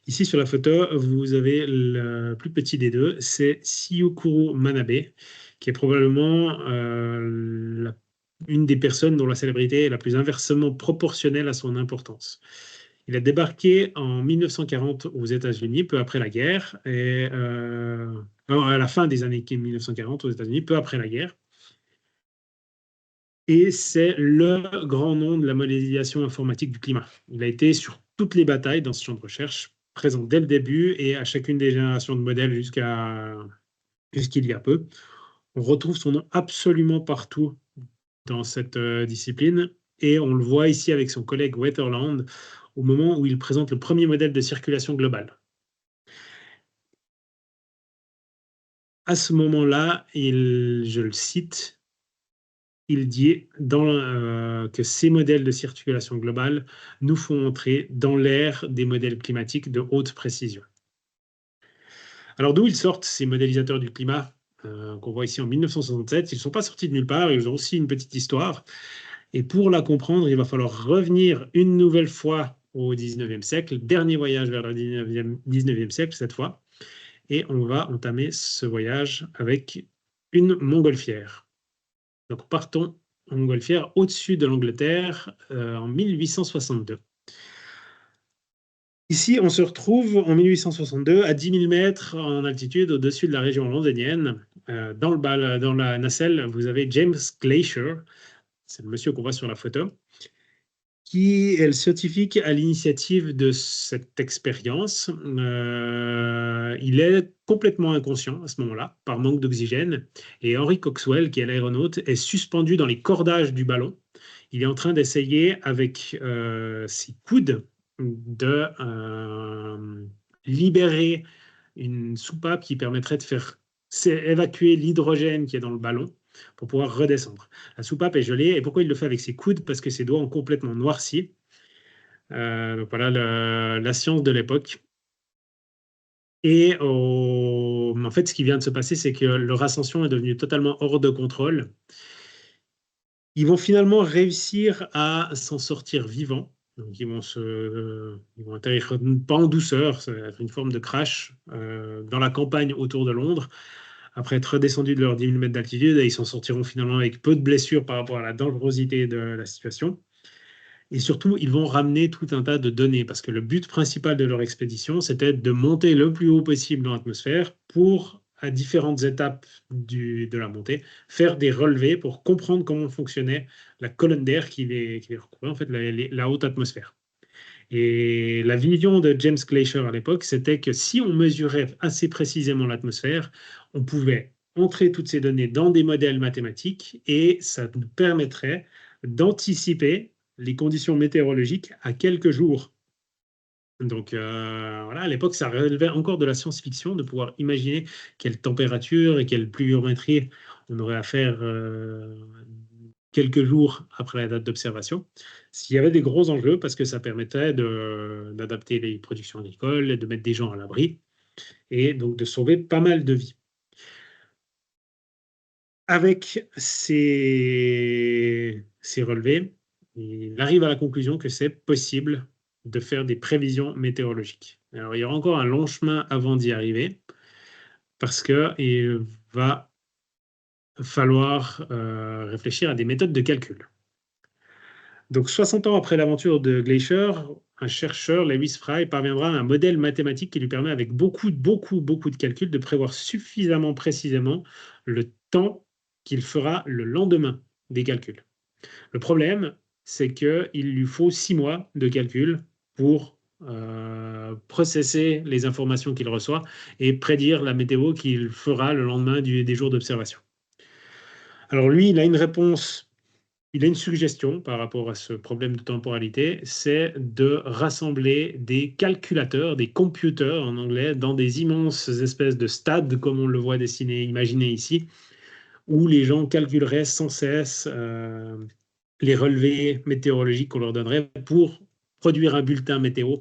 Ici, sur la photo, vous avez le plus petit des deux, c'est Syukuro Manabe, qui est probablement une des personnes dont la célébrité est la plus inversement proportionnelle à son importance. Il a débarqué en 1940 aux États-Unis, peu après la guerre, et à la fin des années 1940 aux États-Unis, peu après la guerre. Et c'est le grand nom de la modélisation informatique du climat. Il a été sur toutes les batailles dans ce champ de recherche, présent dès le début et à chacune des générations de modèles jusqu'il y a peu. On retrouve son nom absolument partout dans cette discipline et on le voit ici avec son collègue Wetherland au moment où il présente le premier modèle de circulation globale. À ce moment-là, je le cite, il dit que ces modèles de circulation globale nous font entrer dans l'ère des modèles climatiques de haute précision. Alors d'où ils sortent, ces modélisateurs du climat qu'on voit ici en 1967? Ils ne sont pas sortis de nulle part, ils ont aussi une petite histoire. Et pour la comprendre, il va falloir revenir une nouvelle fois au 19e siècle, dernier voyage vers le 19e siècle cette fois. Et on va entamer ce voyage avec une montgolfière. Donc partons en montgolfière au-dessus de l'Angleterre en 1862. Ici, on se retrouve en 1862 à 10 000 mètres en altitude au-dessus de la région londonienne. Dans la nacelle, vous avez James Glaisher, c'est le monsieur qu'on voit sur la photo, qui est le scientifique à l'initiative de cette expérience. Il est complètement inconscient à ce moment-là, par manque d'oxygène. Et Henry Coxwell, qui est l'aéronaute, est suspendu dans les cordages du ballon. Il est en train d'essayer avec ses coudes de libérer une soupape qui permettrait de faire évacuer l'hydrogène qui est dans le ballon pour pouvoir redescendre. La soupape est gelée. Et pourquoi il le fait avec ses coudes? Parce que ses doigts ont complètement noirci. Donc voilà la science de l'époque. Et en fait, ce qui vient de se passer, c'est que leur ascension est devenue totalement hors de contrôle. Ils vont finalement réussir à s'en sortir vivants. Donc, ils vont atterrir pas en douceur, ça va être une forme de crash dans la campagne autour de Londres. Après être redescendus de leurs 10 000 mètres d'altitude, ils s'en sortiront finalement avec peu de blessures par rapport à la dangerosité de la situation. Et surtout, ils vont ramener tout un tas de données parce que le but principal de leur expédition, c'était de monter le plus haut possible dans l'atmosphère pour, à différentes étapes de la montée, faire des relevés pour comprendre comment fonctionnait la colonne d'air qui les recouvrait, en fait, la haute atmosphère. Et la vision de James Glaisher à l'époque, c'était que si on mesurait assez précisément l'atmosphère, on pouvait entrer toutes ces données dans des modèles mathématiques et ça nous permettrait d'anticiper les conditions météorologiques à quelques jours. Donc voilà, à l'époque, ça relevait encore de la science-fiction de pouvoir imaginer quelle température et quelle pluviométrie on aurait à faire quelques jours après la date d'observation. S'il y avait des gros enjeux, parce que ça permettait d'adapter les productions agricoles, de mettre des gens à l'abri et donc de sauver pas mal de vies. Avec ces relevés, il arrive à la conclusion que c'est possible de faire des prévisions météorologiques. Alors, il y aura encore un long chemin avant d'y arriver, parce qu'il va falloir réfléchir à des méthodes de calcul. Donc, 60 ans après l'aventure de Glaisher, un chercheur, Lewis Fry, parviendra à un modèle mathématique qui lui permet, avec beaucoup de calculs, de prévoir suffisamment précisément le temps qu'il fera le lendemain des calculs. Le problème, c'est qu'il lui faut 6 mois de calcul pour processer les informations qu'il reçoit et prédire la météo qu'il fera le lendemain des jours d'observation. Alors lui, il a une réponse, il a une suggestion par rapport à ce problème de temporalité, c'est de rassembler des calculateurs, des computers en anglais, dans des immenses espèces de stades, comme on le voit dessiné, imaginé ici, où les gens calculeraient sans cesse les relevés météorologiques qu'on leur donnerait pour produire un bulletin météo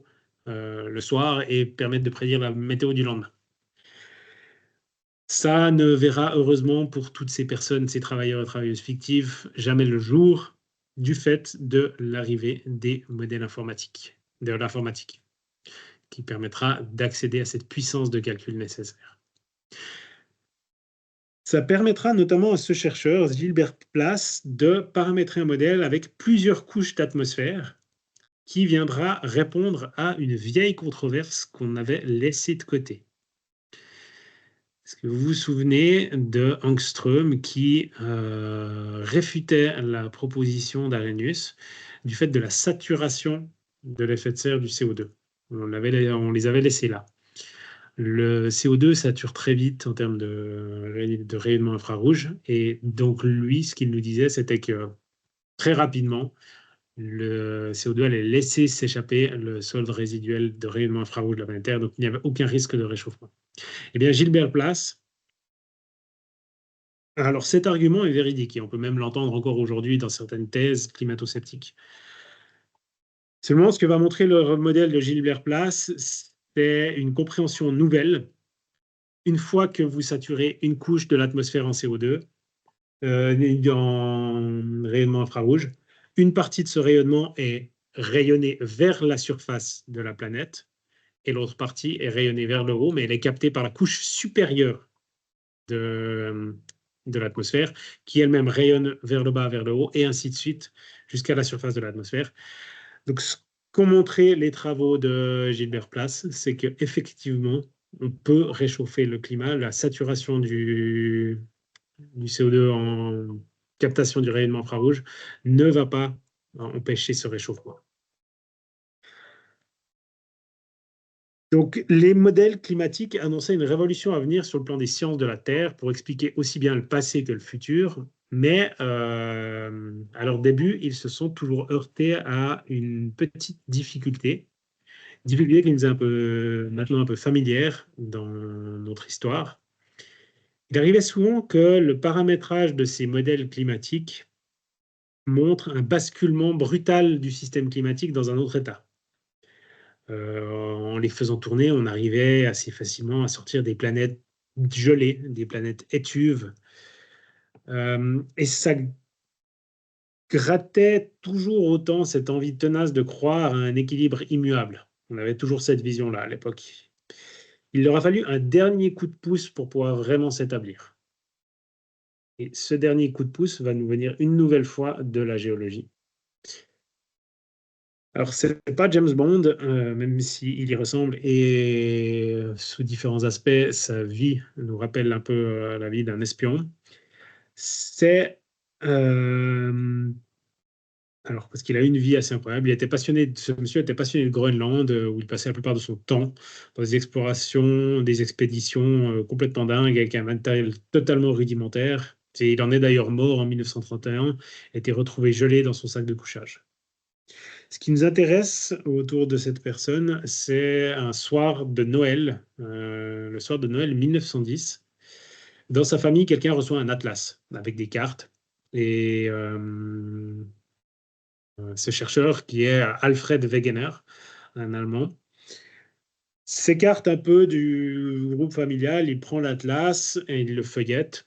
le soir et permettre de prédire la météo du lendemain. Ça ne verra heureusement pour toutes ces personnes, ces travailleurs et travailleuses fictifs, jamais le jour du fait de l'arrivée des modèles informatiques, de l'informatique, qui permettra d'accéder à cette puissance de calcul nécessaire. Ça permettra notamment à ce chercheur, Gilbert Place, de paramétrer un modèle avec plusieurs couches d'atmosphère qui viendra répondre à une vieille controverse qu'on avait laissée de côté. Est-ce que vous vous souvenez de Ångström qui réfutait la proposition d'Arrhenius du fait de la saturation de l'effet de serre du CO2? On les avait laissés là. Le CO2 sature très vite en termes de rayonnement infrarouge. Et donc, lui, ce qu'il nous disait, c'était que très rapidement, le CO2 allait laisser s'échapper le solde résiduel de rayonnement infrarouge de la planète Terre, donc il n'y avait aucun risque de réchauffement. Eh bien, Gilbert Place, alors cet argument est véridique et on peut même l'entendre encore aujourd'hui dans certaines thèses climato-sceptiques. Seulement, ce que va montrer le modèle de Gilbert Place, c'est une compréhension nouvelle. Une fois que vous saturez une couche de l'atmosphère en CO2, en rayonnement infrarouge, une partie de ce rayonnement est rayonnée vers la surface de la planète et l'autre partie est rayonnée vers le haut, mais elle est captée par la couche supérieure de l'atmosphère, qui elle-même rayonne vers le bas, vers le haut, et ainsi de suite, jusqu'à la surface de l'atmosphère. Donc, ce qu'ont montré les travaux de Gilbert Place, c'est qu'effectivement, on peut réchauffer le climat. La saturation du CO2 en captation du rayonnement infrarouge ne va pas empêcher ce réchauffement. Donc, les modèles climatiques annonçaient une révolution à venir sur le plan des sciences de la Terre pour expliquer aussi bien le passé que le futur. Mais à leur début, ils se sont toujours heurtés à une petite difficulté qui nous est maintenant un peu familière dans notre histoire. Il arrivait souvent que le paramétrage de ces modèles climatiques montre un basculement brutal du système climatique dans un autre état. En les faisant tourner, on arrivait assez facilement à sortir des planètes gelées, des planètes étuves. Et ça grattait toujours autant cette envie tenace de croire à un équilibre immuable. On avait toujours cette vision-là à l'époque. Il leur a fallu un dernier coup de pouce pour pouvoir vraiment s'établir. Et ce dernier coup de pouce va nous venir une nouvelle fois de la géologie. Alors, c'est pas James Bond, même s'il y ressemble, et sous différents aspects, sa vie nous rappelle un peu la vie d'un espion. C'est alors, parce qu'il a eu une vie assez incroyable. Ce monsieur était passionné de Groenland, où il passait la plupart de son temps dans des explorations, des expéditions complètement dingues, avec un matériel totalement rudimentaire. Et il en est d'ailleurs mort en 1931, a été retrouvé gelé dans son sac de couchage. Ce qui nous intéresse autour de cette personne, c'est un soir de Noël, le soir de Noël 1910. Dans sa famille, quelqu'un reçoit un atlas avec des cartes. Et ce chercheur, qui est Alfred Wegener, un Allemand, s'écarte un peu du groupe familial, il prend l'atlas et il le feuillette.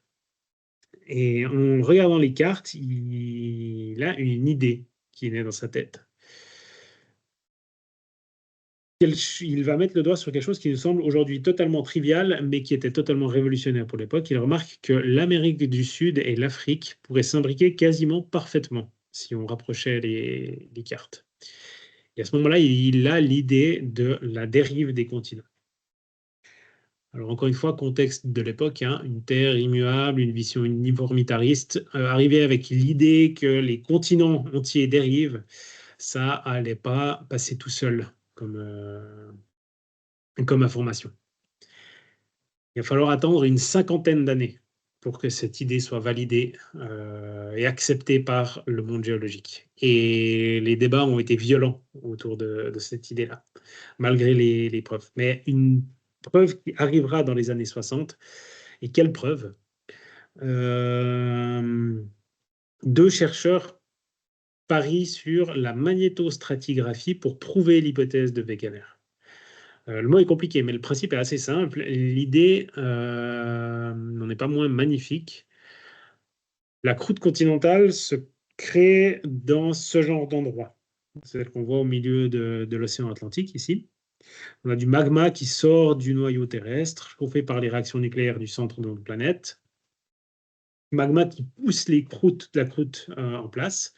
Et en regardant les cartes, il a une idée qui naît dans sa tête. Il va mettre le doigt sur quelque chose qui nous semble aujourd'hui totalement trivial, mais qui était totalement révolutionnaire pour l'époque. Il remarque que l'Amérique du Sud et l'Afrique pourraient s'imbriquer quasiment parfaitement si on rapprochait les cartes. Et à ce moment-là, il a l'idée de la dérive des continents. Alors encore une fois, contexte de l'époque, hein, une terre immuable, une vision uniformitariste, arriver avec l'idée que les continents entiers dérivent, ça allait pas passer tout seul comme information. Il va falloir attendre une cinquantaine d'années pour que cette idée soit validée et acceptée par le monde géologique. Et les débats ont été violents autour de cette idée-là, malgré les preuves. Mais une preuve qui arrivera dans les années 60. Et quelle preuve? Deux chercheurs parient sur la magnétostratigraphie pour prouver l'hypothèse de Wegener. Le mot est compliqué, mais le principe est assez simple. L'idée n'en est pas moins magnifique. La croûte continentale se crée dans ce genre d'endroit, celle qu'on voit au milieu de l'océan Atlantique ici. On a du magma qui sort du noyau terrestre, chauffé par les réactions nucléaires du centre de notre planète. Magma qui pousse la croûte en place,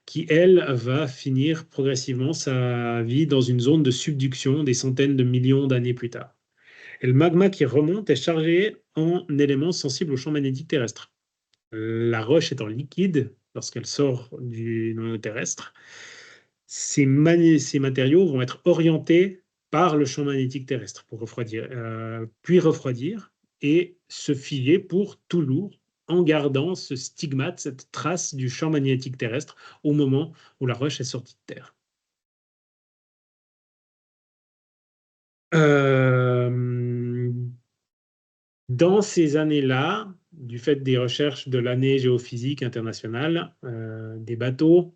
qui, elle, va finir progressivement sa vie dans une zone de subduction des centaines de millions d'années plus tard. Et le magma qui remonte est chargé en éléments sensibles au champ magnétique terrestre. La roche étant liquide, lorsqu'elle sort du noyau terrestre, ces matériaux vont être orientés par le champ magnétique terrestre pour refroidir, puis refroidir et se figer pour toujours en gardant ce stigmate, cette trace du champ magnétique terrestre au moment où la roche est sortie de terre. Dans ces années-là, du fait des recherches de l'année géophysique internationale, des bateaux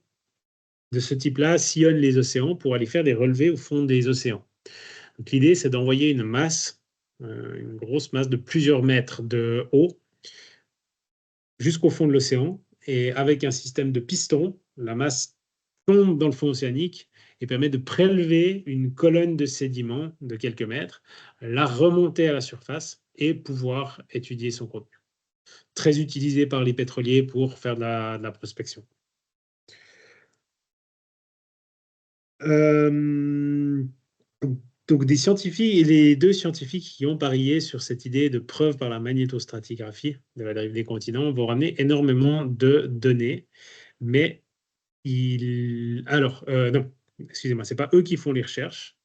de ce type-là sillonnent les océans pour aller faire des relevés au fond des océans. Donc, l'idée, c'est d'envoyer une masse, une grosse masse de plusieurs mètres de haut jusqu'au fond de l'océan. Et avec un système de pistons, la masse tombe dans le fond océanique et permet de prélever une colonne de sédiments de quelques mètres, la remonter à la surface et pouvoir étudier son contenu. Très utilisé par les pétroliers pour faire de la prospection. Donc les deux scientifiques qui ont parié sur cette idée de preuve par la magnétostratigraphie de la dérive des continents vont ramener énormément de données, mais non, excusez-moi, c'est pas eux qui font les recherches.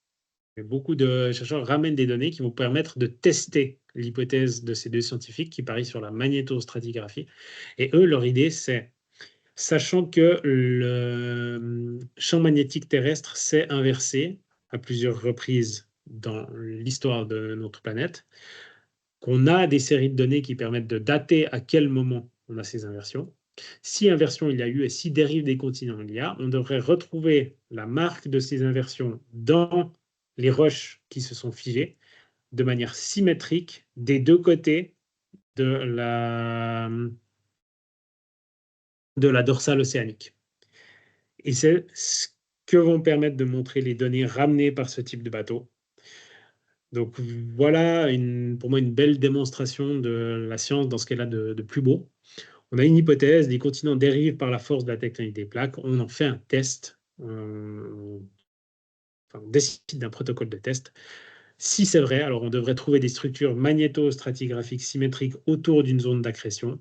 Mais beaucoup de chercheurs ramènent des données qui vont permettre de tester l'hypothèse de ces deux scientifiques qui parient sur la magnétostratigraphie. Et eux, leur idée, c'est, sachant que le champ magnétique terrestre s'est inversé à plusieurs reprises dans l'histoire de notre planète, qu'on a des séries de données qui permettent de dater à quel moment on a ces inversions. Si inversion il y a eu et si dérive des continents il y a, on devrait retrouver la marque de ces inversions dans les roches qui se sont figées de manière symétrique des deux côtés de la dorsale océanique. Et c'est ce que vont permettre de montrer les données ramenées par ce type de bateau. Donc voilà, pour moi, une belle démonstration de la science dans ce qu'elle a de plus beau. On a une hypothèse, les continents dérivent par la force de la tectonique des plaques. On en fait un test, on décide d'un protocole de test. Si c'est vrai, alors on devrait trouver des structures magnétostratigraphiques symétriques autour d'une zone d'accrétion.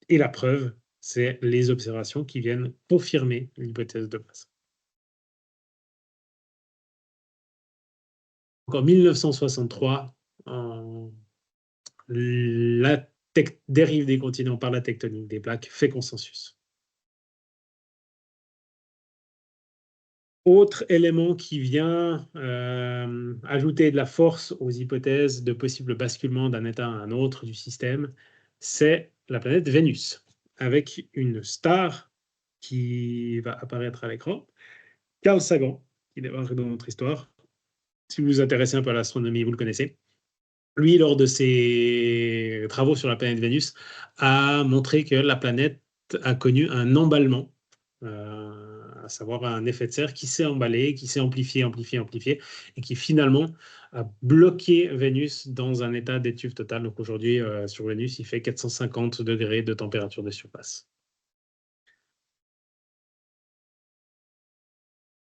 Et la preuve, c'est les observations qui viennent confirmer l'hypothèse de base. Donc en 1963, la dérive des continents par la tectonique des plaques fait consensus. Autre élément qui vient ajouter de la force aux hypothèses de possible basculement d'un état à un autre du système, c'est la planète Vénus, avec une star qui va apparaître à l'écran, Carl Sagan, qui débarque dans notre histoire. Si vous vous intéressez un peu à l'astronomie, vous le connaissez. Lui, lors de ses travaux sur la planète Vénus, a montré que la planète a connu un emballement, à savoir un effet de serre qui s'est emballé, qui s'est amplifié, et qui finalement a bloqué Vénus dans un état d'étuve totale. Donc aujourd'hui, sur Vénus, il fait 450 degrés de température de surface.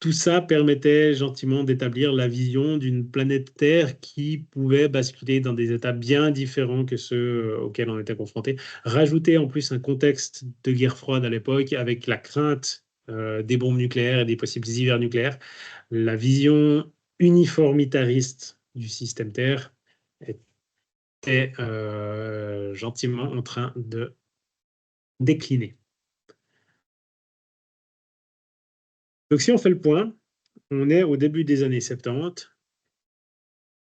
Tout ça permettait gentiment d'établir la vision d'une planète Terre qui pouvait basculer dans des états bien différents que ceux auxquels on était confronté. Rajouter en plus un contexte de guerre froide à l'époque avec la crainte des bombes nucléaires et des possibles hivers nucléaires, la vision uniformitariste du système Terre était gentiment en train de décliner. Donc si on fait le point, on est au début des années 70,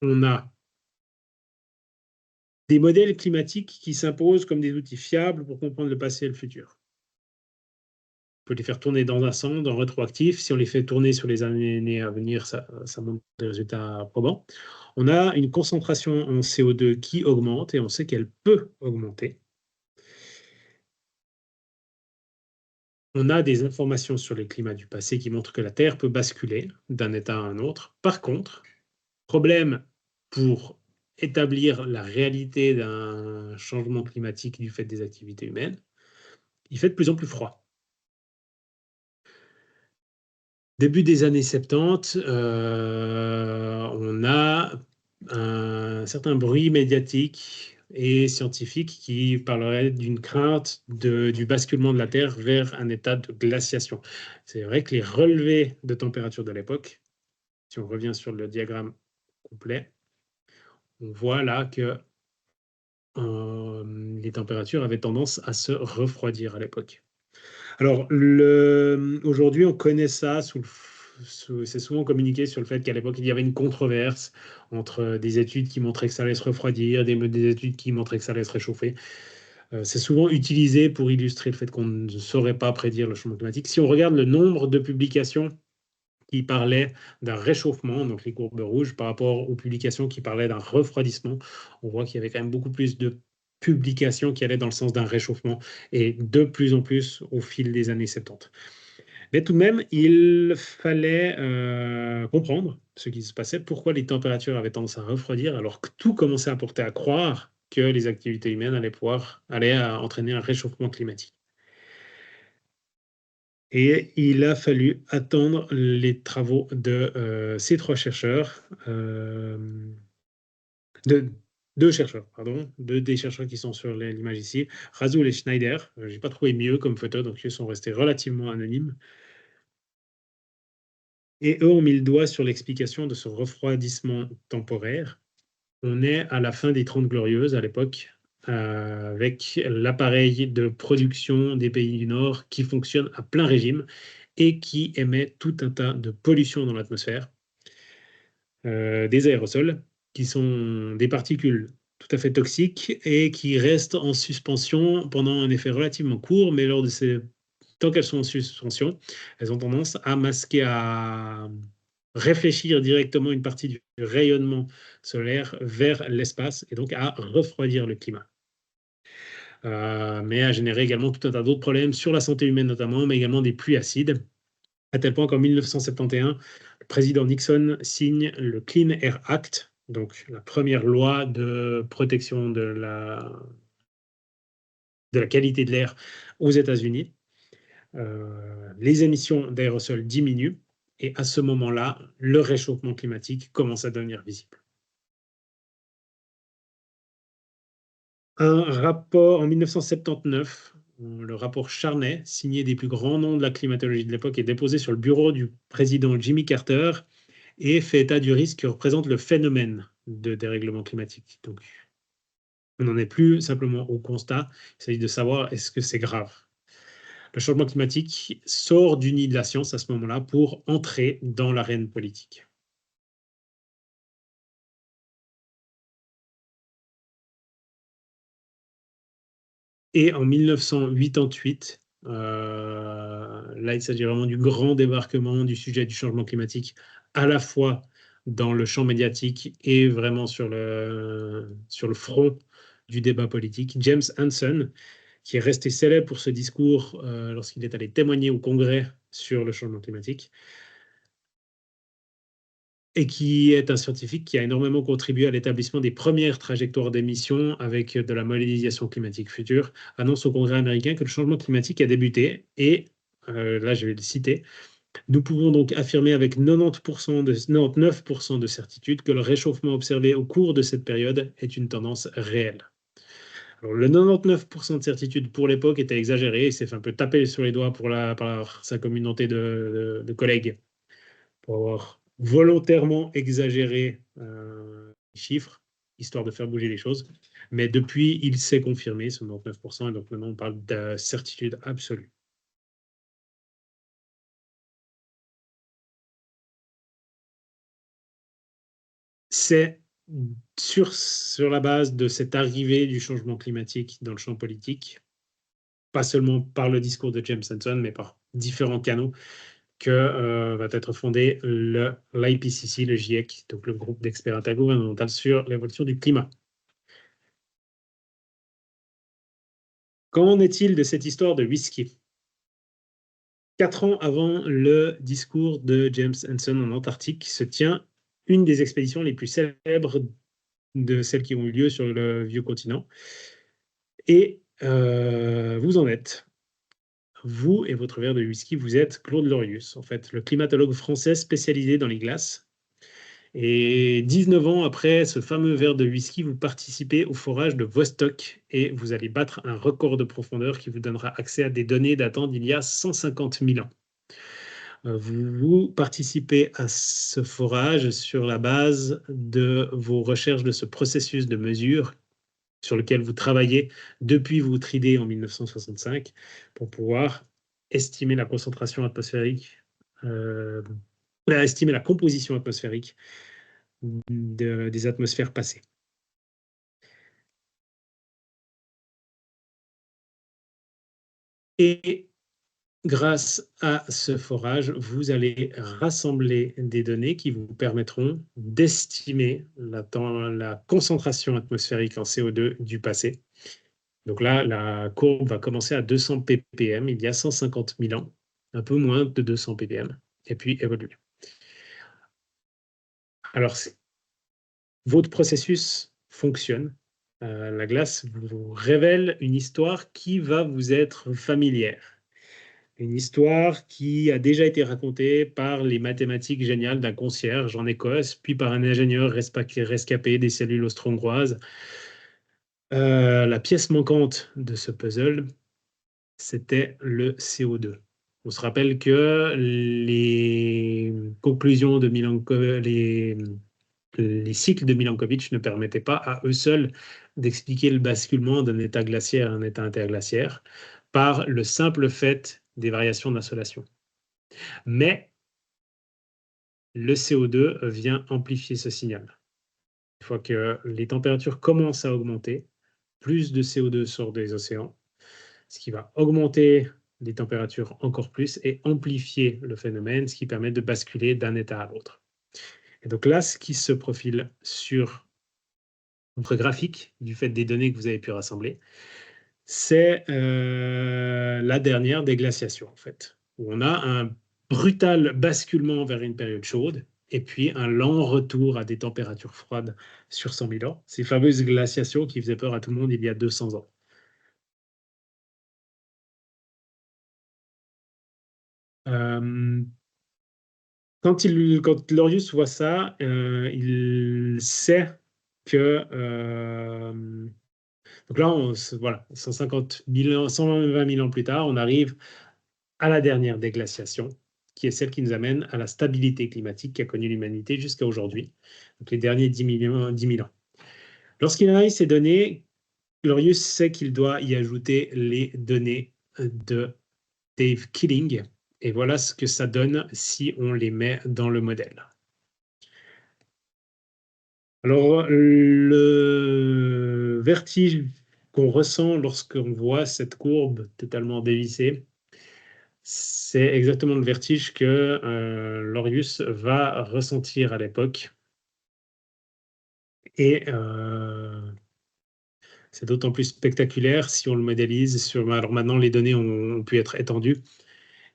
on a des modèles climatiques qui s'imposent comme des outils fiables pour comprendre le passé et le futur. On peut les faire tourner dans un sens, en rétroactif. Si on les fait tourner sur les années à venir, ça montre des résultats probants. On a une concentration en CO2 qui augmente et on sait qu'elle peut augmenter. On a des informations sur les climats du passé qui montrent que la Terre peut basculer d'un état à un autre. Par contre, problème pour établir la réalité d'un changement climatique du fait des activités humaines, il fait de plus en plus froid. Début des années 70, on a un certain bruit médiatique et scientifique qui parlerait d'une crainte du basculement de la Terre vers un état de glaciation. C'est vrai que les relevés de température de l'époque, si on revient sur le diagramme complet, on voit là que les températures avaient tendance à se refroidir à l'époque. Alors, aujourd'hui, on connaît ça c'est souvent communiqué sur le fait qu'à l'époque, il y avait une controverse entre des études qui montraient que ça allait se refroidir, des études qui montraient que ça allait se réchauffer. C'est souvent utilisé pour illustrer le fait qu'on ne saurait pas prédire le changement climatique. Si on regarde le nombre de publications qui parlaient d'un réchauffement, donc les courbes rouges, par rapport aux publications qui parlaient d'un refroidissement, on voit qu'il y avait quand même beaucoup plus de publications qui allaient dans le sens d'un réchauffement et de plus en plus au fil des années 70. Mais tout de même, il fallait comprendre ce qui se passait, pourquoi les températures avaient tendance à refroidir alors que tout commençait à porter à croire que les activités humaines allaient entraîner un réchauffement climatique. Et il a fallu attendre les travaux de ces trois chercheurs, deux chercheurs, pardon, des chercheurs qui sont sur l'image ici, Rasoul et Schneider. Je n'ai pas trouvé mieux comme photo, donc ils sont restés relativement anonymes. Et eux ont mis le doigt sur l'explication de ce refroidissement temporaire. On est à la fin des 30 Glorieuses à l'époque, avec l'appareil de production des pays du Nord qui fonctionne à plein régime et qui émet tout un tas de pollutions dans l'atmosphère, des aérosols qui sont des particules tout à fait toxiques et qui restent en suspension pendant un effet relativement court, mais tant qu'elles sont en suspension, elles ont tendance à masquer, réfléchir directement une partie du rayonnement solaire vers l'espace et donc à refroidir le climat. Mais à générer également tout un tas d'autres problèmes sur la santé humaine notamment, mais également des pluies acides, à tel point qu'en 1971, le président Nixon signe le Clean Air Act, donc la première loi de protection de la qualité de l'air aux États-Unis. Les émissions d'aérosols diminuent et à ce moment-là, le réchauffement climatique commence à devenir visible. Un rapport en 1979, le rapport Charney, signé des plus grands noms de la climatologie de l'époque, est déposé sur le bureau du président Jimmy Carter et fait état du risque que représente le phénomène de dérèglement climatique. Donc, on n'en est plus simplement au constat, il s'agit de savoir est-ce que c'est grave. Le changement climatique sort du nid de la science à ce moment-là pour entrer dans l'arène politique. Et en 1988, là, il s'agit vraiment du grand débarquement du sujet du changement climatique, à la fois dans le champ médiatique et vraiment sur le front du débat politique. James Hansen, qui est resté célèbre pour ce discours lorsqu'il est allé témoigner au Congrès sur le changement climatique, et qui est un scientifique qui a énormément contribué à l'établissement des premières trajectoires d'émissions avec de la modélisation climatique future, annonce au Congrès américain que le changement climatique a débuté et, là je vais le citer, nous pouvons donc affirmer avec 99% de certitude que le réchauffement observé au cours de cette période est une tendance réelle. Alors, le 99% de certitude pour l'époque était exagéré, il s'est fait un peu taper sur les doigts par sa communauté de collègues pour avoir volontairement exagéré les chiffres, histoire de faire bouger les choses. Mais depuis, il s'est confirmé, ce 99%, et donc maintenant on parle de certitude absolue. C'est sur la base de cette arrivée du changement climatique dans le champ politique, pas seulement par le discours de James Hansen, mais par différents canaux, que va être fondé l'IPCC, le GIEC, donc le groupe d'experts intergouvernemental sur l'évolution du climat. Qu'en est-il de cette histoire de whisky? 4 ans avant le discours de James Hansen en Antarctique se tient une des expéditions les plus célèbres de celles qui ont eu lieu sur le vieux continent. Et vous en êtes. Vous et votre verre de whisky, vous êtes Claude Lorius, en fait, le climatologue français spécialisé dans les glaces. Et 19 ans après ce fameux verre de whisky, vous participez au forage de Vostok et vous allez battre un record de profondeur qui vous donnera accès à des données datant d'il y a 150 000 ans. Vous participez à ce forage sur la base de vos recherches de ce processus de mesure sur lequel vous travaillez depuis votre idée en 1965 pour pouvoir estimer la concentration atmosphérique, estimer la composition atmosphérique des atmosphères passées. Et grâce à ce forage, vous allez rassembler des données qui vous permettront d'estimer la concentration atmosphérique en CO2 du passé. Donc là, la courbe va commencer à 200 ppm, il y a 150 000 ans, un peu moins de 200 ppm, et puis évolue. Alors, votre processus fonctionne. La glace vous révèle une histoire qui va vous être familière. Une histoire qui a déjà été racontée par les mathématiques géniales d'un concierge en Écosse, puis par un ingénieur rescapé des cellules austro-hongroises. La pièce manquante de ce puzzle, c'était le CO2. On se rappelle que les conclusions de les cycles de Milankovitch ne permettaient pas à eux seuls d'expliquer le basculement d'un état glaciaire à un état interglaciaire par le simple fait des variations d'insolation. Mais le CO2 vient amplifier ce signal. Une fois que les températures commencent à augmenter, plus de CO2 sort des océans, ce qui va augmenter les températures encore plus et amplifier le phénomène, ce qui permet de basculer d'un état à l'autre. Et donc là, ce qui se profile sur votre graphique, du fait des données que vous avez pu rassembler, c'est la dernière des glaciations, en fait, où on a un brutal basculement vers une période chaude et puis un lent retour à des températures froides sur 100 000 ans. Ces fameuses glaciations qui faisaient peur à tout le monde il y a 200 ans. Euh, quand Glorious voit ça, il sait que donc là, voilà, 150 000 ans, 120 000 ans plus tard, on arrive à la dernière déglaciation, qui est celle qui nous amène à la stabilité climatique qu'a connue l'humanité jusqu'à aujourd'hui, donc les derniers 10 000 ans. Lorsqu'il analyse ces données, Glorious sait qu'il doit y ajouter les données de Dave Killing, et voilà ce que ça donne si on les met dans le modèle. Alors, le vertige qu'on ressent lorsqu'on voit cette courbe totalement dévissée, c'est exactement le vertige que Lorius va ressentir à l'époque. Et c'est d'autant plus spectaculaire si on le modélise. Alors maintenant, les données ont pu être étendues.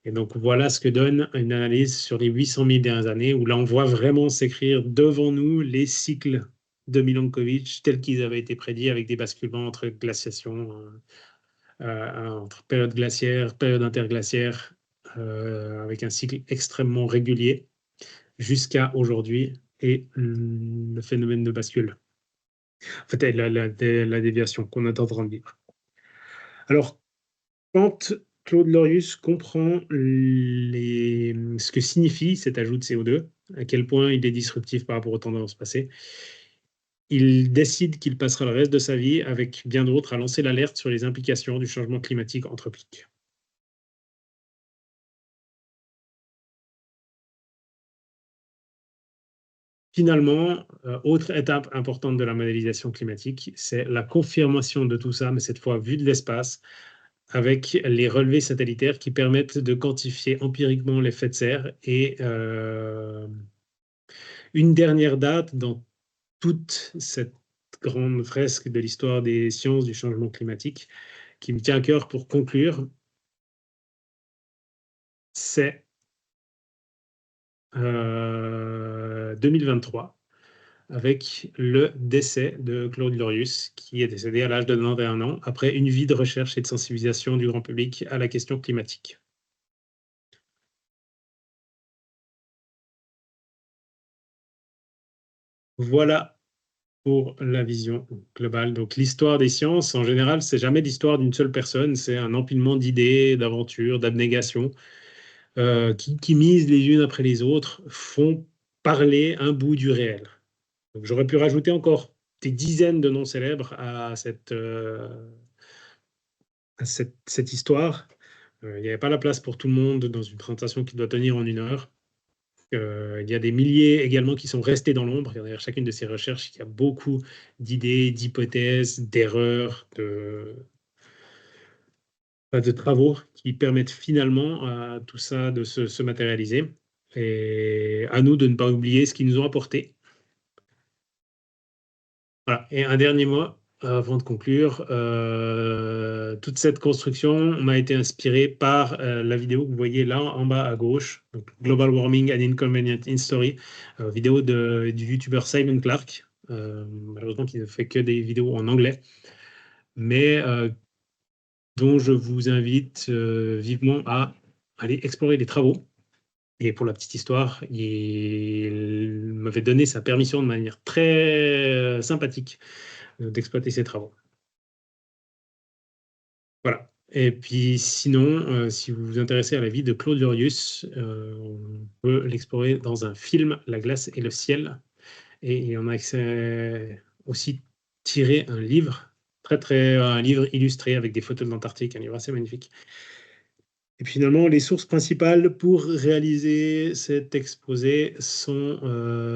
Et donc, voilà ce que donne une analyse sur les 800 000 dernières années, où là, on voit vraiment s'écrire devant nous les cycles de Milankovitch tels qu'ils avaient été prédits, avec des basculements entre glaciation, entre période glaciaire, période interglaciaire, avec un cycle extrêmement régulier jusqu'à aujourd'hui et le phénomène de bascule. En fait, la déviation qu'on est en train de vivre. Alors, quand Claude Lorius comprend ce que signifie cet ajout de CO2, à quel point il est disruptif par rapport aux tendances passées, il décide qu'il passera le reste de sa vie, avec bien d'autres, à lancer l'alerte sur les implications du changement climatique anthropique. Finalement, autre étape importante de la modélisation climatique, c'est la confirmation de tout ça, mais cette fois vue de l'espace, avec les relevés satellitaires qui permettent de quantifier empiriquement l'effet de serre. Et une dernière date dans toute cette grande fresque de l'histoire des sciences du changement climatique qui me tient à cœur pour conclure, c'est 2023, avec le décès de Claude Lorius, qui est décédé à l'âge de 91 ans, après une vie de recherche et de sensibilisation du grand public à la question climatique. Voilà pour la vision globale. Donc l'histoire des sciences, en général, c'est jamais l'histoire d'une seule personne, c'est un empilement d'idées, d'aventures, d'abnégation, qui misent les unes après les autres, font parler un bout du réel. Donc j'aurais pu rajouter encore des dizaines de noms célèbres à cette histoire. Il n'y avait pas la place pour tout le monde dans une présentation qui doit tenir en 1 heure. Il y a des milliers également qui sont restés dans l'ombre. Derrière chacune de ces recherches, il y a beaucoup d'idées, d'hypothèses, d'erreurs, de travaux qui permettent finalement à tout ça de se matérialiser. Et à nous de ne pas oublier ce qu'ils nous ont apporté. Voilà. Et un dernier mot avant de conclure. Toute cette construction m'a été inspirée par la vidéo que vous voyez là en bas à gauche, donc Global Warming and Inconvenient History, vidéo du youtubeur Simon Clark, malheureusement qui ne fait que des vidéos en anglais, mais dont je vous invite vivement à aller explorer les travaux. Et pour la petite histoire, il m'avait donné sa permission de manière très sympathique d'exploiter ses travaux. Voilà. Et puis sinon, si vous vous intéressez à la vie de Claude Lorius, on peut l'explorer dans un film, La glace et le ciel. Et on a aussi tiré un livre, un livre illustré avec des photos de l'Antarctique, un livre assez magnifique. Et puis finalement, les sources principales pour réaliser cet exposé sont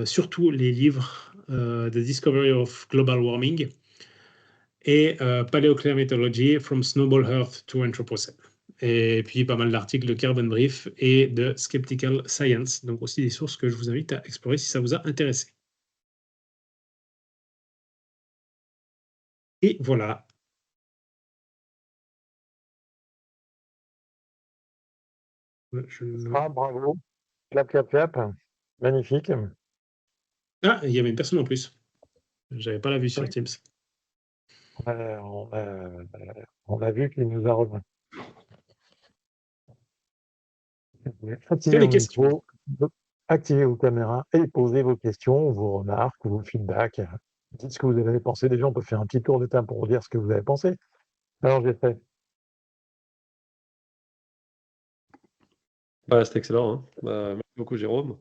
surtout les livres The Discovery of Global Warming et Paleoclimatology from Snowball Earth to Anthropocene. et puis pas mal d'articles de Carbon Brief et de Skeptical Science, donc aussi des sources que je vous invite à explorer si ça vous a intéressé. Et voilà. Ah, bravo. Clap, clap, clap. Magnifique. Ah, il y avait une personne en plus. J'avais pas la vue sur Oui. Teams. On a vu qu'il nous a rejoint. Que Activez les vos questions. micros, activez vos caméras et posez vos questions, vos remarques, vos feedbacks. Dites ce que vous avez pensé. Déjà, on peut faire un petit tour de table pour vous dire ce que vous avez pensé. Alors, j'ai fait. C'était excellent, hein. Merci beaucoup, Jérôme.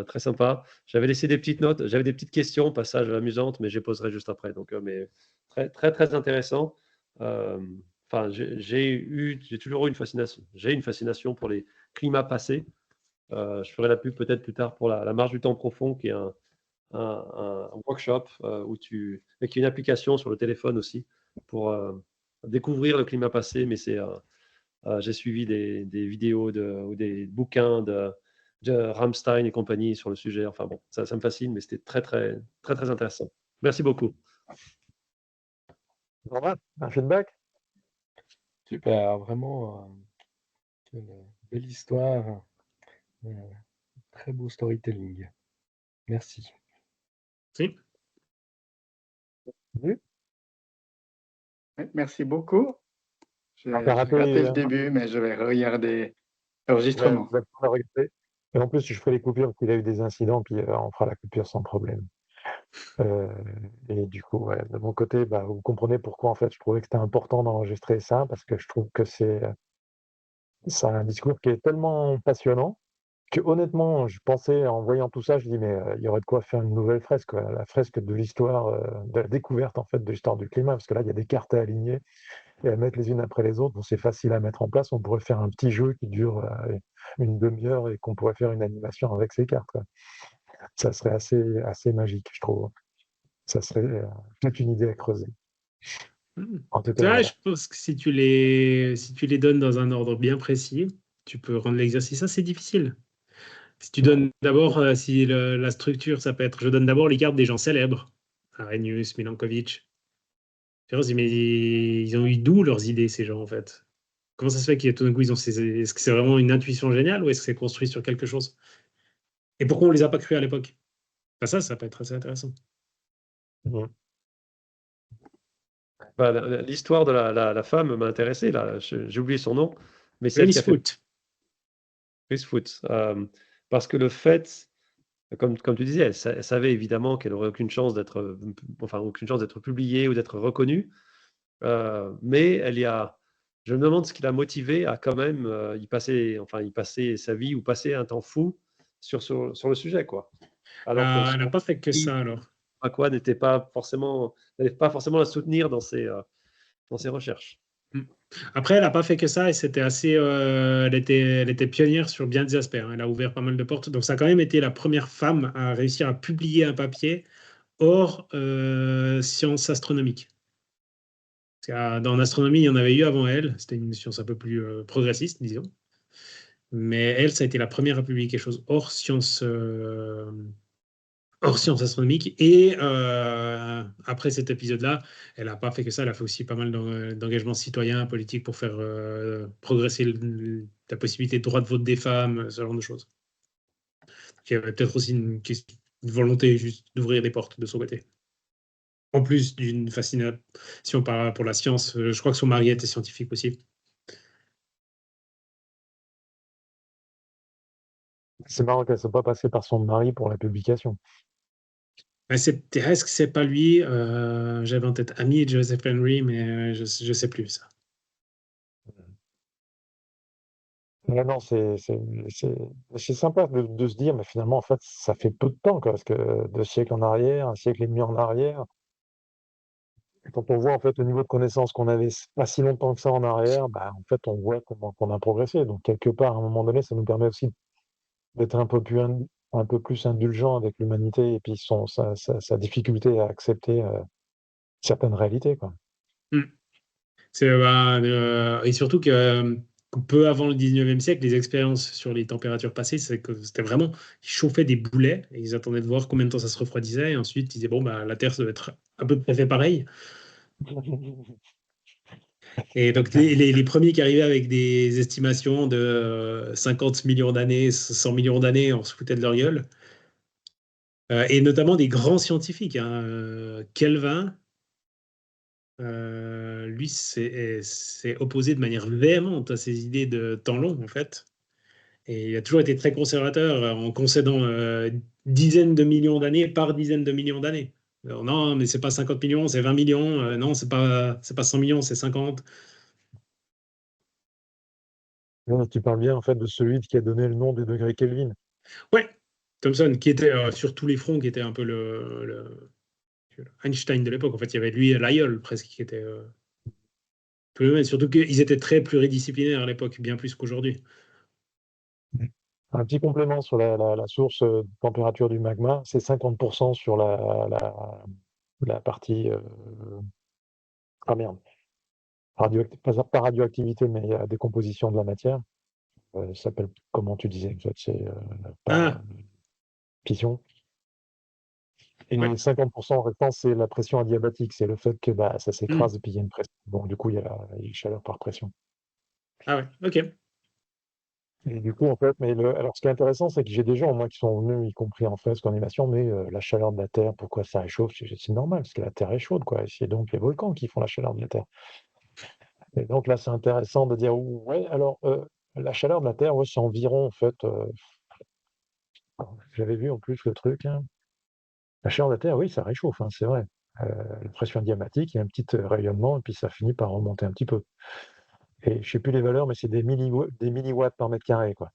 Très sympa. J'avais laissé des petites notes, j'avais des petites questions, passages amusantes, mais je les poserai juste après. Donc, mais très, très, très intéressant. Enfin, j'ai toujours eu une fascination. J'ai une fascination pour les climats passés. Je ferai la pub peut-être plus tard pour la marche du temps profond, qui est un workshop et qui est une application sur le téléphone aussi pour découvrir le climat passé. Mais j'ai suivi des vidéos ou des bouquins de Rammstein et compagnie sur le sujet. Enfin bon, ça me fascine, mais c'était très, très, très, très intéressant. Merci beaucoup. Normal, un feedback? Super, vraiment, quelle belle histoire, très beau storytelling. Merci. Si. Oui. Merci beaucoup. J'ai T'as raté, raté le début, mais je vais regarder l'enregistrement. vous allez pouvoir le regarder. Et en plus, je ferai les coupures parce qu'il a eu des incidents, puis on fera la coupure sans problème. Et du coup, ouais, de mon côté, vous comprenez pourquoi en fait je trouvais que c'était important d'enregistrer ça, parce que je trouve que c'est un discours qui est tellement passionnant que honnêtement, je pensais en voyant tout ça, je dis mais il y aurait de quoi faire une nouvelle fresque, quoi, la fresque de l'histoire, de la découverte en fait de l'histoire du climat, parce que là il y a des cartes à aligner et à mettre les unes après les autres. Bon, c'est facile à mettre en place. On pourrait faire un petit jeu qui dure une demi-heure et qu'on pourrait faire une animation avec ces cartes, quoi. Ça serait assez magique, je trouve. Ça serait toute une idée à creuser. En tout cas, Ça, voilà. je pense que si tu les donnes dans un ordre bien précis, tu peux rendre l'exercice assez difficile. Si tu donnes d'abord, si la structure, ça peut être, je donne d'abord les cartes des gens célèbres, Arrhenius, Milankovitch. Mais ils ont eu d'où leurs idées, ces gens, en fait? Comment ça se fait qu'il tout d'un coup, est-ce que c'est vraiment une intuition géniale ou est-ce que c'est construit sur quelque chose? Et pourquoi on les a pas cru à l'époque? Enfin, ça peut être assez intéressant. Mhm. L'histoire de la femme m'a intéressé, là. J'ai oublié son nom, mais celle qui Dennis a fait Foot. Chris Foot. Parce que le fait, comme tu disais, elle savait évidemment qu'elle n'aurait aucune chance aucune chance d'être publiée ou d'être reconnue. Mais je me demande ce qui l'a motivé à quand même y passer sa vie ou passer un temps fou sur le sujet, quoi. Alors que Elle n'a pas fait que son ça, alors. Aqua n'allait pas forcément la soutenir dans ses recherches. Après, elle n'a pas fait que ça et c'était assez. Elle était pionnière sur bien des aspects, hein. Elle a ouvert pas mal de portes. Donc, ça a quand même été la première femme à réussir à publier un papier hors sciences astronomiques. Parce dans l'astronomie, il y en avait eu avant elle. C'était une science un peu plus progressiste, disons. Mais elle, ça a été la première à publier quelque chose hors sciences astronomiques. Et après cet épisode-là, elle n'a pas fait que ça, elle a fait aussi pas mal d'engagements citoyens, politiques pour faire progresser la possibilité de droit de vote des femmes, ce genre de choses. Il y avait peut-être aussi une volonté juste d'ouvrir des portes de son côté. En plus d'une fascination pour la science, je crois que son mari était scientifique aussi. C'est marrant qu'elle ne soit pas passée par son mari pour la publication. Est-ce que c'est pas lui? J'avais en tête Amy et Joseph Henry, mais je sais plus ça. Ouais, non, c'est sympa de se dire, mais finalement, en fait, ça fait peu de temps, quoi, parce que 2 siècles en arrière, un siècle et demi en arrière, quand on voit en fait le niveau de connaissance qu'on avait pas si longtemps que ça en arrière, en fait, on voit comment qu'on a progressé. Donc, quelque part, à un moment donné, ça nous permet aussi d'être un peu plus indulgent avec l'humanité et puis sa difficulté à accepter certaines réalités, quoi. Hmm. Et surtout que peu avant le 19e siècle, les expériences sur les températures passées, c'est que c'était vraiment, ils chauffaient des boulets et ils attendaient de voir combien de temps ça se refroidissait. Et ensuite, ils disaient, bon, bah, la Terre, ça doit être à peu près fait pareil. Et donc, les premiers qui arrivaient avec des estimations de 50 millions d'années, 100 millions d'années, on se foutait de leur gueule. Et notamment des grands scientifiques. Hein. Kelvin, lui, s'est opposé de manière véhémente à ces idées de temps long, en fait. Et il a toujours été très conservateur en concédant dizaines de millions d'années par dizaines de millions d'années. Alors, non, mais c'est pas 50 millions, c'est 20 millions. Non, c'est pas 100 millions, c'est 50. Non, tu parles bien en fait de celui qui a donné le nom des degrés Kelvin. Ouais, Thomson, qui était sur tous les fronts, qui était un peu le Einstein de l'époque. En fait, il y avait lui et Lyell presque, qui était peu le même. Surtout qu'ils étaient très pluridisciplinaires à l'époque, bien plus qu'aujourd'hui. Un petit complément sur la source de température du magma, c'est 50% sur la partie ah merde, pas radioactivité, mais décomposition de la matière. Ça s'appelle, comment tu disais, en fait, c'est pas Ah, fission. Et ouais. 50% restant, c'est la pression adiabatique, c'est le fait que bah, ça Hmm. s'écrase et puis il y a une pression. Donc du coup, il y a une chaleur par pression. Ah ouais, ok. Et du coup, en fait, alors ce qui est intéressant, c'est que j'ai des gens, moi, qui sont venus, y compris en fresque, en animation, mais la chaleur de la Terre, pourquoi ça réchauffe? C'est normal, parce que la Terre est chaude, quoi. Et c'est donc les volcans qui font la chaleur de la Terre. Et donc là, c'est intéressant de dire, ouais, alors, la chaleur de la Terre, ouais, c'est environ, en fait, j'avais vu en plus le truc, hein. La chaleur de la Terre, oui, ça réchauffe, hein, c'est vrai. La pression diamatique, il y a un petit rayonnement, et puis ça finit par remonter un petit peu. Et je sais plus les valeurs, mais c'est des milliwatts par mètre carré, quoi.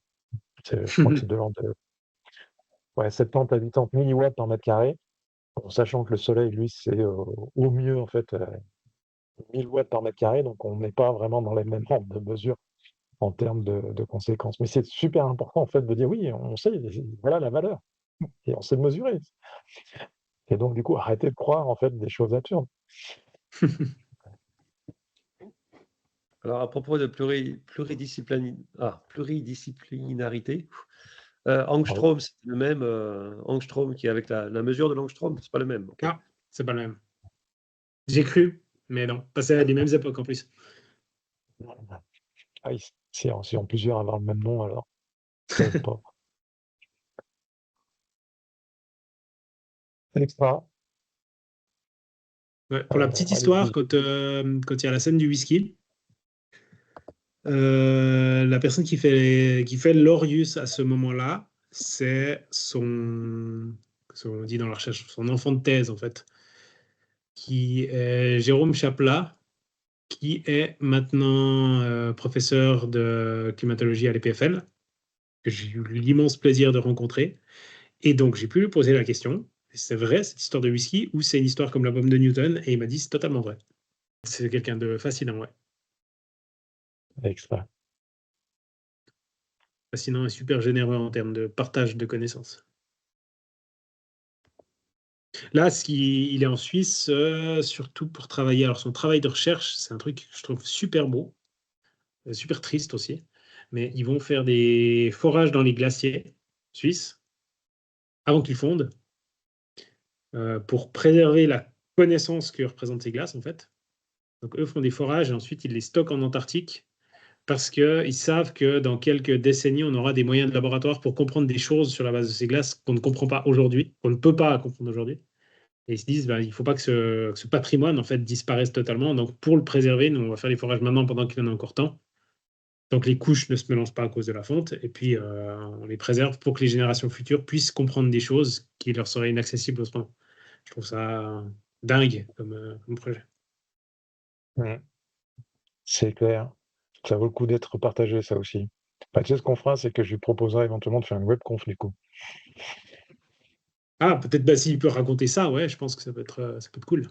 Je crois que c'est de l'ordre de ouais, 70 à 80 milliwatts par mètre carré, en sachant que le Soleil, lui, c'est au mieux, en fait, 1000 watts par mètre carré, donc on n'est pas vraiment dans les mêmes ordres de mesure en termes de conséquences. Mais c'est super important, en fait, de dire oui, on sait, voilà la valeur, et on sait le mesurer. Et donc, du coup, arrêtez de croire, en fait, des choses absurdes. Alors, à propos de pluridisciplinarité, Bravo. Angstrom, c'est le même. Angstrom qui est avec la mesure de l'angstrom, c'est pas le même. Ok. Ah, c'est pas le même. J'ai cru, mais non. Passé à des mêmes époques en plus. Ah, si en plusieurs avoir le même nom, alors, ils peuvent pas. Extra. Ouais, pour la petite histoire, Allez-y. quand il y a la scène du whisky, la personne qui fait l'Orius à ce moment-là, c'est on dit dans la recherche, son enfant de thèse en fait, qui est Jérôme Chaplat, qui est maintenant professeur de climatologie à l'EPFL, que j'ai eu l'immense plaisir de rencontrer. Et donc, j'ai pu lui poser la question, c'est vrai cette histoire de whisky ou c'est une histoire comme la pomme de Newton? Et il m'a dit, c'est totalement vrai. C'est quelqu'un de fascinant, ouais. Extra. Fascinant et super généreux en termes de partage de connaissances. Là, il est en Suisse, surtout pour travailler. Alors, son travail de recherche, c'est un truc que je trouve super beau, super triste aussi. Mais ils vont faire des forages dans les glaciers suisses avant qu'ils fondent pour préserver la connaissance que représentent ces glaces, en fait. Donc, eux font des forages et ensuite, ils les stockent en Antarctique parce qu'ils savent que dans quelques décennies, on aura des moyens de laboratoire pour comprendre des choses sur la base de ces glaces qu'on ne comprend pas aujourd'hui, qu'on ne peut pas comprendre aujourd'hui. Et ils se disent, ben, il ne faut pas que ce patrimoine en fait, disparaisse totalement. Donc, pour le préserver, nous, on va faire les forages maintenant pendant qu'il en a encore temps. Donc, les couches ne se mélangent pas à cause de la fonte. Et puis, on les préserve pour que les générations futures puissent comprendre des choses qui leur seraient inaccessibles autrement. Je trouve ça dingue comme projet. Mm. C'est clair. Ça vaut le coup d'être partagé, ça aussi. Bah, tu sais, ce qu'on fera, c'est que je lui proposerai éventuellement de faire une webconf, du coup. Ah, peut-être bah, s'il peut raconter ça, ouais, je pense que ça peut être cool.